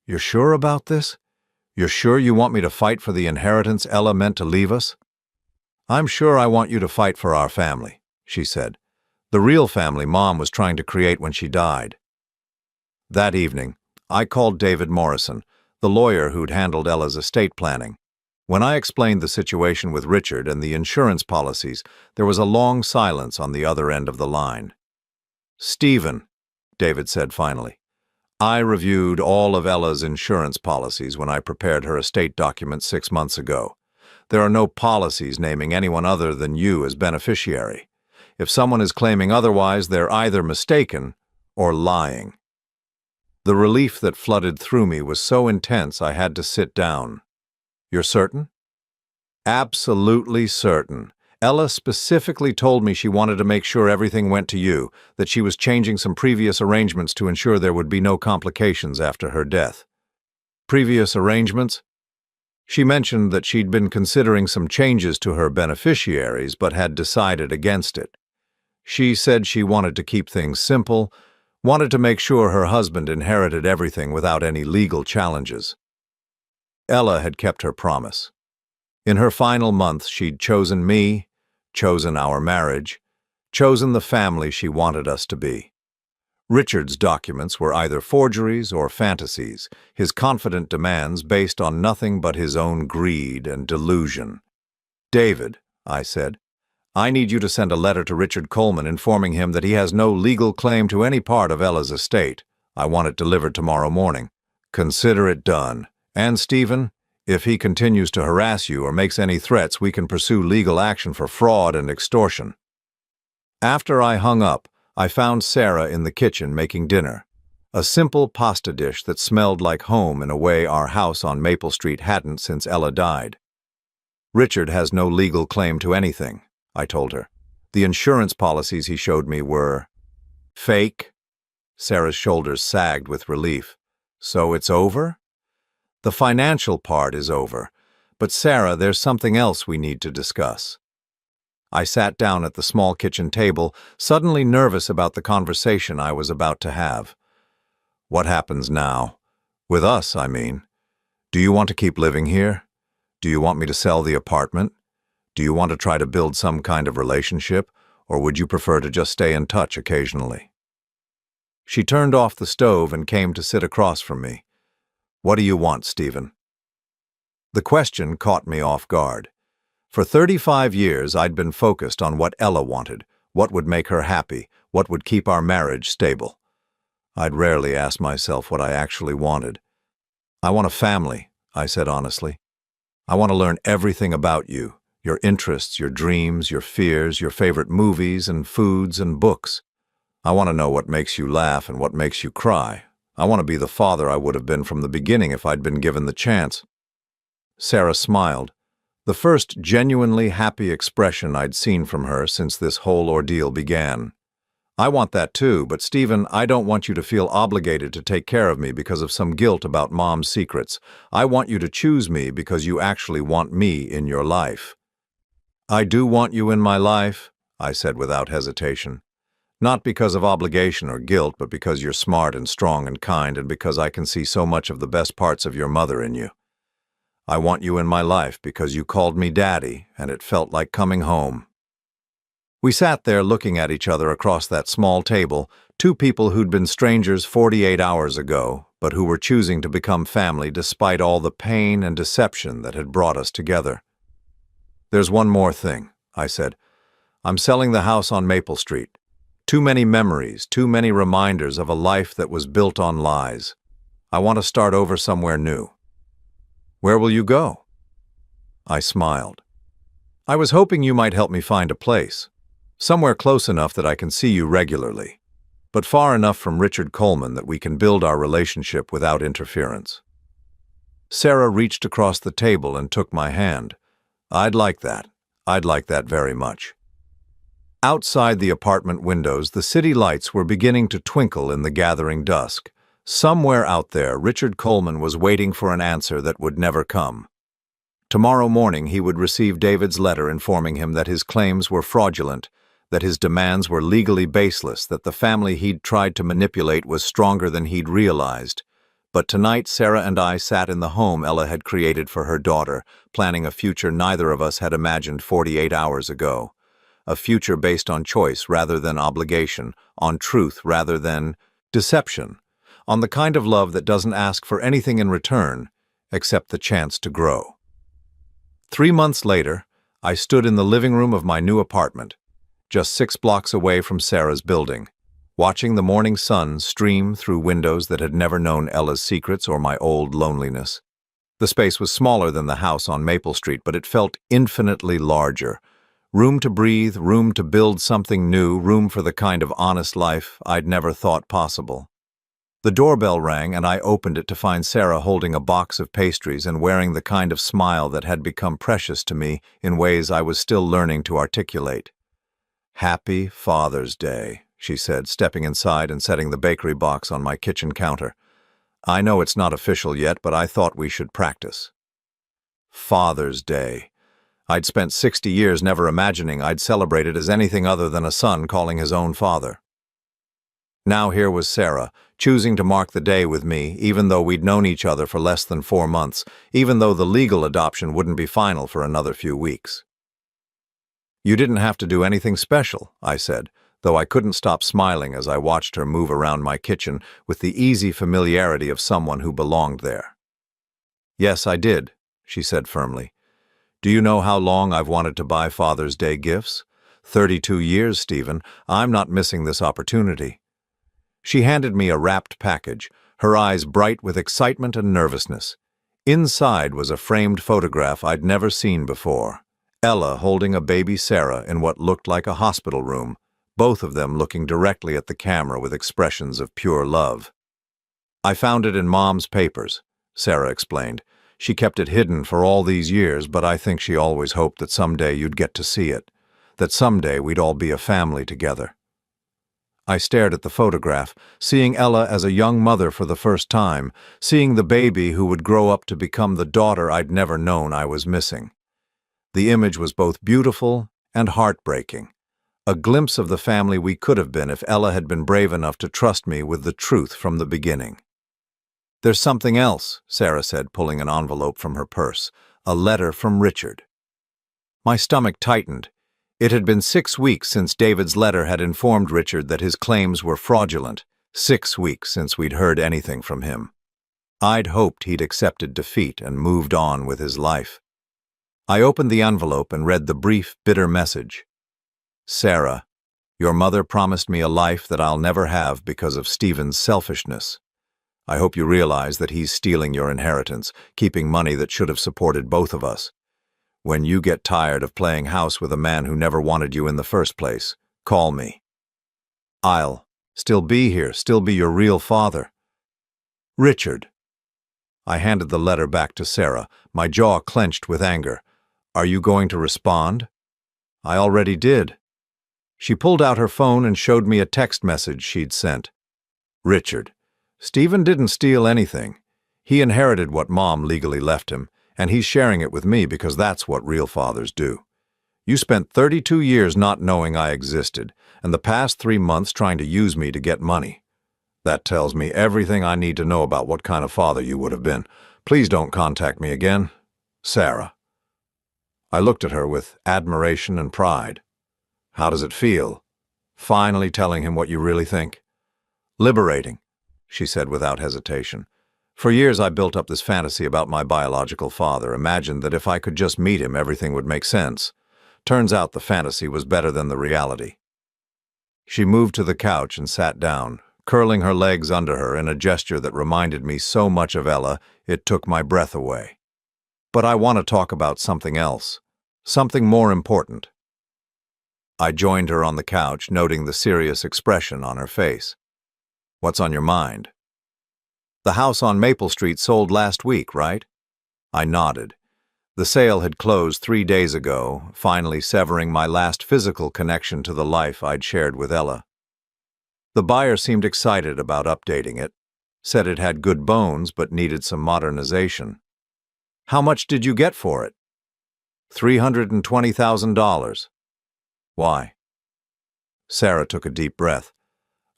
"You're sure about this? You're sure you want me to fight for the inheritance Ella meant to leave us?" "I'm sure I want you to fight for our family," she said. "The real family Mom was trying to create when she died." That evening, I called David Morrison, the lawyer who'd handled Ella's estate planning. When I explained the situation with Richard and the insurance policies, there was a long silence on the other end of the line. "Stephen," David said finally, "I reviewed all of Ella's insurance policies when I prepared her estate documents 6 months ago. There are no policies naming anyone other than you as beneficiary. If someone is claiming otherwise, they're either mistaken or lying." The relief that flooded through me was so intense I had to sit down. "You're certain?" "Absolutely certain. Ella specifically told me she wanted to make sure everything went to you, that she was changing some previous arrangements to ensure there would be no complications after her death." "Previous arrangements?" "She mentioned that she'd been considering some changes to her beneficiaries but had decided against it. She said she wanted to keep things simple, wanted to make sure her husband inherited everything without any legal challenges." Ella had kept her promise. In her final months, she'd chosen me, chosen our marriage, chosen the family she wanted us to be. Richard's documents were either forgeries or fantasies, his confident demands based on nothing but his own greed and delusion. "David," I said, "I need you to send a letter to Richard Coleman informing him that he has no legal claim to any part of Ella's estate. I want it delivered tomorrow morning. Consider it done. And Stephen, if he continues to harass you or makes any threats, we can pursue legal action for fraud and extortion." After I hung up, I found Sarah in the kitchen making dinner. A simple pasta dish that smelled like home in a way our house on Maple Street hadn't since Ella died. "Richard has no legal claim to anything," I told her. "The insurance policies he showed me were fake." Sarah's shoulders sagged with relief. "So it's over?" "The financial part is over. But Sarah, there's something else we need to discuss." I sat down at the small kitchen table, suddenly nervous about the conversation I was about to have. "What happens now? With us, I mean. Do you want to keep living here? Do you want me to sell the apartment? Do you want to try to build some kind of relationship, or would you prefer to just stay in touch occasionally?" She turned off the stove and came to sit across from me. "What do you want, Stephen?" The question caught me off guard. For 35 years, I'd been focused on what Ella wanted, what would make her happy, what would keep our marriage stable. I'd rarely asked myself what I actually wanted. I want a family, I said honestly. I want to learn everything about you, your interests, your dreams, your fears, your favorite movies and foods and books. I want to know what makes you laugh and what makes you cry. I want to be the father I would have been from the beginning if I'd been given the chance. Sarah smiled, the first genuinely happy expression I'd seen from her since this whole ordeal began. I want that too, but Stephen, I don't want you to feel obligated to take care of me because of some guilt about Mom's secrets. I want you to choose me because you actually want me in your life. I do want you in my life, I said without hesitation. Not because of obligation or guilt, but because you're smart and strong and kind, and because I can see so much of the best parts of your mother in you. I want you in my life because you called me Daddy, and it felt like coming home. We sat there looking at each other across that small table, two people who'd been strangers 48 hours ago, but who were choosing to become family despite all the pain and deception that had brought us together. There's one more thing, I said. I'm selling the house on Maple Street. Too many memories, too many reminders of a life that was built on lies. I want to start over somewhere new. Where will you go? I smiled. I was hoping you might help me find a place. Somewhere close enough that I can see you regularly, but far enough from Richard Coleman that we can build our relationship without interference. Sarah reached across the table and took my hand. I'd like that. I'd like that very much. Outside the apartment windows, the city lights were beginning to twinkle in the gathering dusk. Somewhere out there, Richard Coleman was waiting for an answer that would never come. Tomorrow morning, he would receive David's letter informing him that his claims were fraudulent, that his demands were legally baseless, that the family he'd tried to manipulate was stronger than he'd realized. But tonight, Sarah and I sat in the home Ella had created for her daughter, planning a future neither of us had imagined 48 hours ago. A future based on choice rather than obligation, on truth rather than deception, on the kind of love that doesn't ask for anything in return except the chance to grow. 3 months later, I stood in the living room of my new apartment, just 6 blocks away from Sarah's building, watching the morning sun stream through windows that had never known Ella's secrets or my old loneliness. The space was smaller than the house on Maple Street, but it felt infinitely larger. Room to breathe, room to build something new, room for the kind of honest life I'd never thought possible. The doorbell rang, and I opened it to find Sarah holding a box of pastries and wearing the kind of smile that had become precious to me in ways I was still learning to articulate. "Happy Father's Day," she said, stepping inside and setting the bakery box on my kitchen counter. "I know it's not official yet, but I thought we should practice." Father's Day. I'd spent 60 years never imagining I'd celebrate it as anything other than a son calling his own father. Now here was Sarah, choosing to mark the day with me, even though we'd known each other for less than 4 months, even though the legal adoption wouldn't be final for another few weeks. "You didn't have to do anything special," I said, though I couldn't stop smiling as I watched her move around my kitchen with the easy familiarity of someone who belonged there. "Yes, I did," she said firmly. "Do you know how long I've wanted to buy Father's Day gifts? 32 years, Stephen. I'm not missing this opportunity." She handed me a wrapped package, her eyes bright with excitement and nervousness. Inside was a framed photograph I'd never seen before. Ella holding a baby Sarah in what looked like a hospital room, both of them looking directly at the camera with expressions of pure love. "I found it in Mom's papers," Sarah explained. "She kept it hidden for all these years, but I think she always hoped that someday you'd get to see it, that someday we'd all be a family together." I stared at the photograph, seeing Ella as a young mother for the first time, seeing the baby who would grow up to become the daughter I'd never known I was missing. The image was both beautiful and heartbreaking, a glimpse of the family we could have been if Ella had been brave enough to trust me with the truth from the beginning. "There's something else," Sarah said, pulling an envelope from her purse, "a letter from Richard." My stomach tightened. It had been 6 weeks since David's letter had informed Richard that his claims were fraudulent, 6 weeks since we'd heard anything from him. I'd hoped he'd accepted defeat and moved on with his life. I opened the envelope and read the brief, bitter message. "Sarah, your mother promised me a life that I'll never have because of Stephen's selfishness. I hope you realize that he's stealing your inheritance, keeping money that should have supported both of us. When you get tired of playing house with a man who never wanted you in the first place, call me. I'll still be here, still be your real father. Richard. I handed the letter back to Sarah, my jaw clenched with anger. Are you going to respond? I already did. She pulled out her phone and showed me a text message she'd sent. Richard, Stephen didn't steal anything. He inherited what Mom legally left him, and he's sharing it with me because that's what real fathers do. You spent 32 years not knowing I existed, and the past 3 months trying to use me to get money. That tells me everything I need to know about what kind of father you would have been. Please don't contact me again. Sarah. I looked at her with admiration and pride. How does it feel? Finally telling him what you really think? Liberating, she said without hesitation. For years I built up this fantasy about my biological father, imagined that if I could just meet him, everything would make sense. Turns out the fantasy was better than the reality. She moved to the couch and sat down, curling her legs under her in a gesture that reminded me so much of Ella, it took my breath away. But I want to talk about something else, something more important. I joined her on the couch, noting the serious expression on her face. What's on your mind? The house on Maple Street sold last week, right? I nodded. The sale had closed 3 days ago, finally severing my last physical connection to the life I'd shared with Ella. The buyer seemed excited about updating it, said it had good bones but needed some modernization. How much did you get for it? $320,000. Why? Sarah took a deep breath.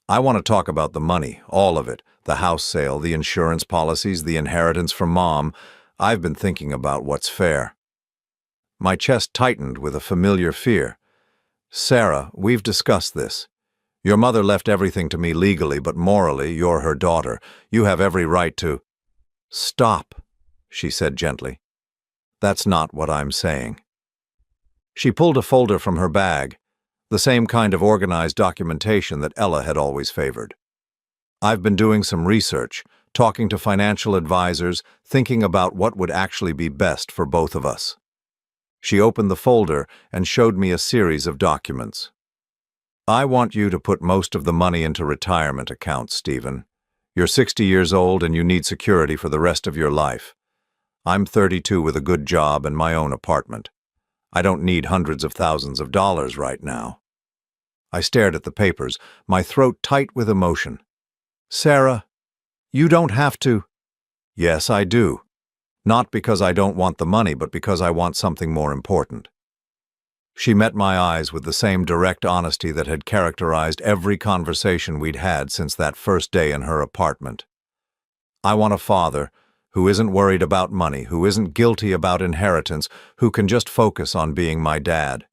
I want to talk about the money, all of it, the house sale, the insurance policies, the inheritance from Mom. I've been thinking about what's fair. My chest tightened with a familiar fear. Sarah, we've discussed this. Your mother left everything to me legally, but morally, you're her daughter. You have every right to— Stop, she said gently. That's not what I'm saying. She pulled a folder from her bag, the same kind of organized documentation that Ella had always favored. I've been doing some research, talking to financial advisors, thinking about what would actually be best for both of us. She opened the folder and showed me a series of documents. I want you to put most of the money into retirement accounts, Stephen. You're 60 years old and you need security for the rest of your life. I'm 32 with a good job and my own apartment. I don't need hundreds of thousands of dollars right now. I stared at the papers, my throat tight with emotion. Sarah, you don't have to. Yes, I do. Not because I don't want the money, but because I want something more important. She met my eyes with the same direct honesty that had characterized every conversation we'd had since that first day in her apartment. I want a father who isn't worried about money, who isn't guilty about inheritance, who can just focus on being my dad.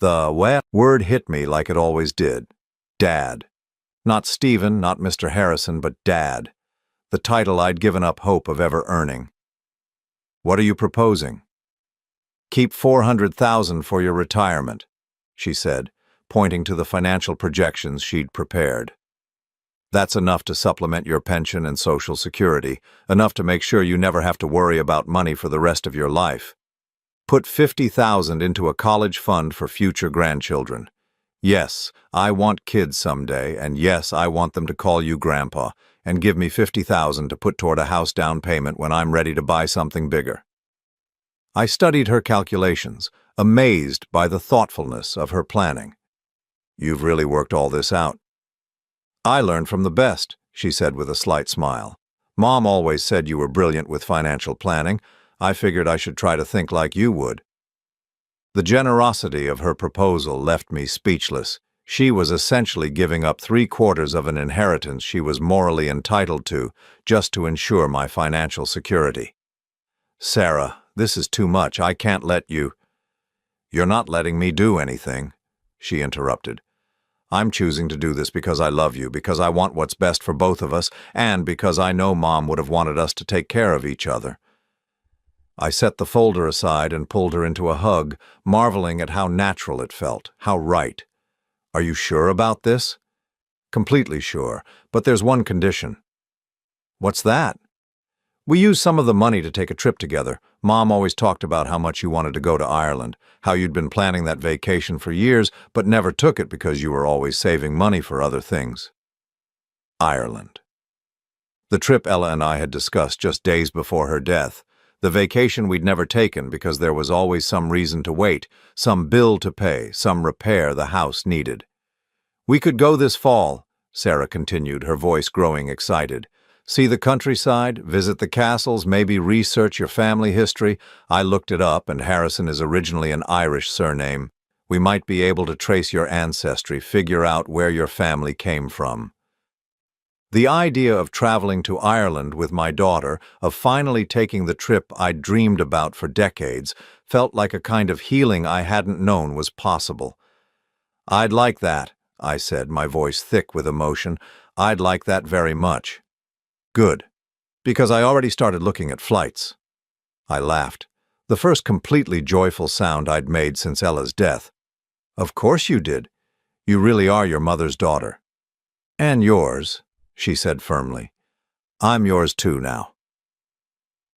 The word hit me like it always did. Dad. Not Stephen, not Mr. Harrison, but Dad. The title I'd given up hope of ever earning. What are you proposing? Keep $400,000 for your retirement, she said, pointing to the financial projections she'd prepared. That's enough to supplement your pension and Social Security, enough to make sure you never have to worry about money for the rest of your life. Put $50,000 into a college fund for future grandchildren. Yes, I want kids someday, and yes, I want them to call you Grandpa, and give me $50,000 to put toward a house down payment when I'm ready to buy something bigger. I studied her calculations, amazed by the thoughtfulness of her planning. You've really worked all this out. I learned from the best, she said with a slight smile. Mom always said you were brilliant with financial planning. I figured I should try to think like you would. The generosity of her proposal left me speechless. She was essentially giving up 3/4 of an inheritance she was morally entitled to just to ensure my financial security. Sarah, this is too much. I can't let you— You're not letting me do anything, she interrupted. I'm choosing to do this because I love you, because I want what's best for both of us, and because I know Mom would have wanted us to take care of each other. I set the folder aside and pulled her into a hug, marveling at how natural it felt, how right. Are you sure about this? Completely sure, but there's one condition. What's that? We used some of the money to take a trip together. Mom always talked about how much you wanted to go to Ireland, how you'd been planning that vacation for years, but never took it because you were always saving money for other things. Ireland. The trip Ella and I had discussed just days before her death. The vacation we'd never taken because there was always some reason to wait, some bill to pay, some repair the house needed. We could go this fall, Sarah continued, her voice growing excited. See the countryside, visit the castles, maybe research your family history. I looked it up, and Harrison is originally an Irish surname. We might be able to trace your ancestry, figure out where your family came from. The idea of traveling to Ireland with my daughter, of finally taking the trip I'd dreamed about for decades, felt like a kind of healing I hadn't known was possible. I'd like that, I said, my voice thick with emotion. I'd like that very much. Good, because I already started looking at flights. I laughed, the first completely joyful sound I'd made since Ella's death. Of course you did. You really are your mother's daughter. And yours, she said firmly. I'm yours too now.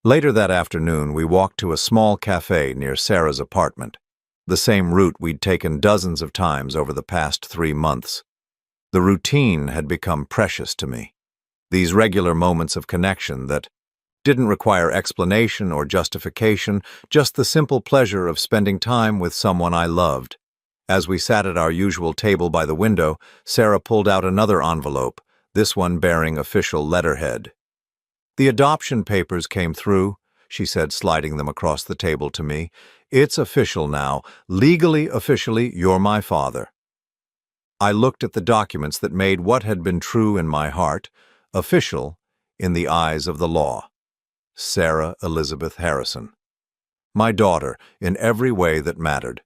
Later that afternoon, we walked to a small cafe near Sarah's apartment, the same route we'd taken dozens of times over the past 3 months. The routine had become precious to me. These regular moments of connection that didn't require explanation or justification, just the simple pleasure of spending time with someone I loved. As we sat at our usual table by the window, Sarah pulled out another envelope, this one bearing official letterhead. The adoption papers came through, she said, sliding them across the table to me. It's official now. Legally, officially, you're my father. I looked at the documents that made what had been true in my heart official in the eyes of the law. Sarah Elizabeth Harrison. My daughter, in every way that mattered.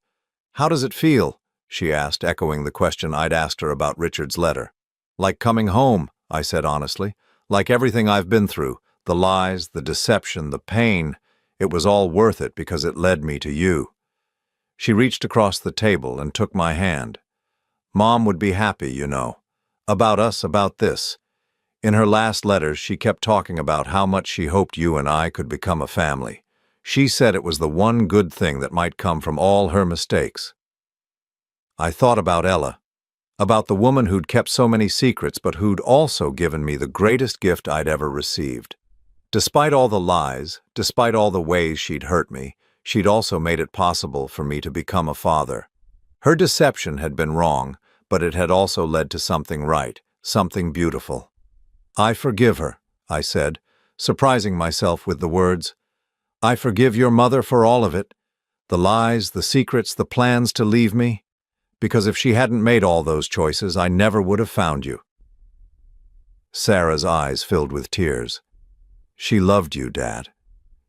How does it feel? She asked, echoing the question I'd asked her about Richard's letter. Like coming home, I said honestly. Like everything I've been through, the lies, the deception, the pain. It was all worth it because it led me to you. She reached across the table and took my hand. Mom would be happy, you know. About us, about this. In her last letters, she kept talking about how much she hoped you and I could become a family. She said it was the one good thing that might come from all her mistakes. I thought about Ella, about the woman who'd kept so many secrets but who'd also given me the greatest gift I'd ever received. Despite all the lies, despite all the ways she'd hurt me, she'd also made it possible for me to become a father. Her deception had been wrong, but it had also led to something right, something beautiful. I forgive her, I said, surprising myself with the words. I forgive your mother for all of it, the lies, the secrets, the plans to leave me, because if she hadn't made all those choices, I never would have found you. Sarah's eyes filled with tears. She loved you, Dad.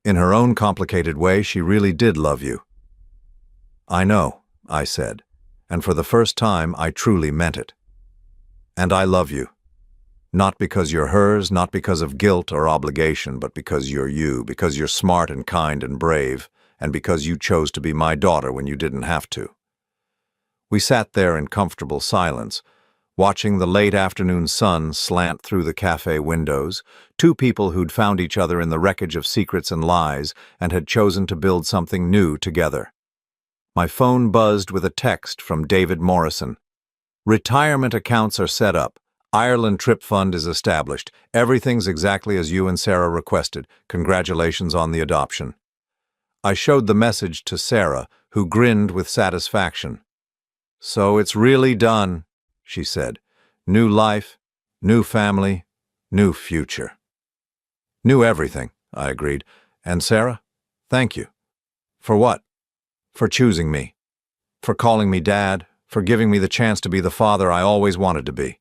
In her own complicated way, she really did love you. I know, I said, and for the first time, I truly meant it. And I love you. Not because you're hers, not because of guilt or obligation, but because you're you, because you're smart and kind and brave, and because you chose to be my daughter when you didn't have to. We sat there in comfortable silence, watching the late afternoon sun slant through the cafe windows, two people who'd found each other in the wreckage of secrets and lies and had chosen to build something new together. My phone buzzed with a text from David Morrison. Retirement accounts are set up. Ireland Trip Fund is established. Everything's exactly as you and Sarah requested. Congratulations on the adoption. I showed the message to Sarah, who grinned with satisfaction. So it's really done, she said. New life, new family, new future. New everything, I agreed. And Sarah, thank you. For what? For choosing me. For calling me Dad. For giving me the chance to be the father I always wanted to be.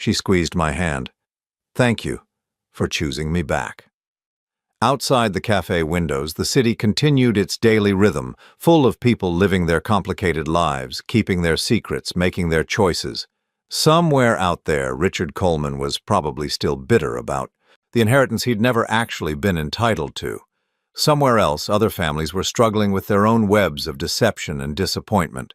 She squeezed my hand. Thank you for choosing me back. Outside the cafe windows, the city continued its daily rhythm, full of people living their complicated lives, keeping their secrets, making their choices. Somewhere out there, Richard Coleman was probably still bitter about the inheritance he'd never actually been entitled to. Somewhere else, other families were struggling with their own webs of deception and disappointment.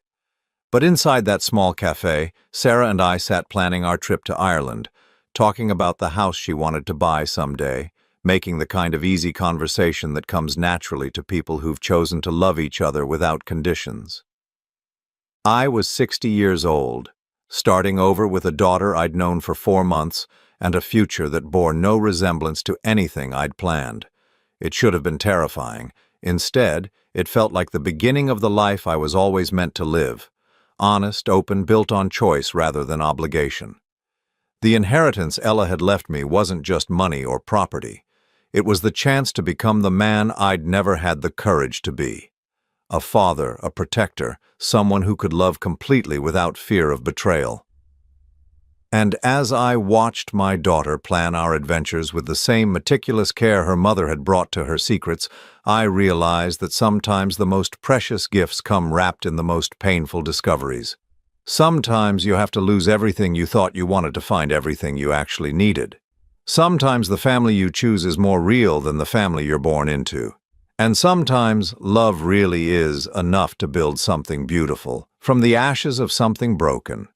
But inside that small cafe, Sarah and I sat planning our trip to Ireland, talking about the house she wanted to buy someday, making the kind of easy conversation that comes naturally to people who've chosen to love each other without conditions. I was 60 years old, starting over with a daughter I'd known for 4 months and a future that bore no resemblance to anything I'd planned. It should have been terrifying. Instead, it felt like the beginning of the life I was always meant to live. Honest, open, built on choice rather than obligation. The inheritance Ella had left me wasn't just money or property. It was the chance to become the man I'd never had the courage to be. A father, a protector, someone who could love completely without fear of betrayal. And as I watched my daughter plan our adventures with the same meticulous care her mother had brought to her secrets, I realized that sometimes the most precious gifts come wrapped in the most painful discoveries. Sometimes you have to lose everything you thought you wanted to find everything you actually needed. Sometimes the family you choose is more real than the family you're born into. And sometimes love really is enough to build something beautiful from the ashes of something broken.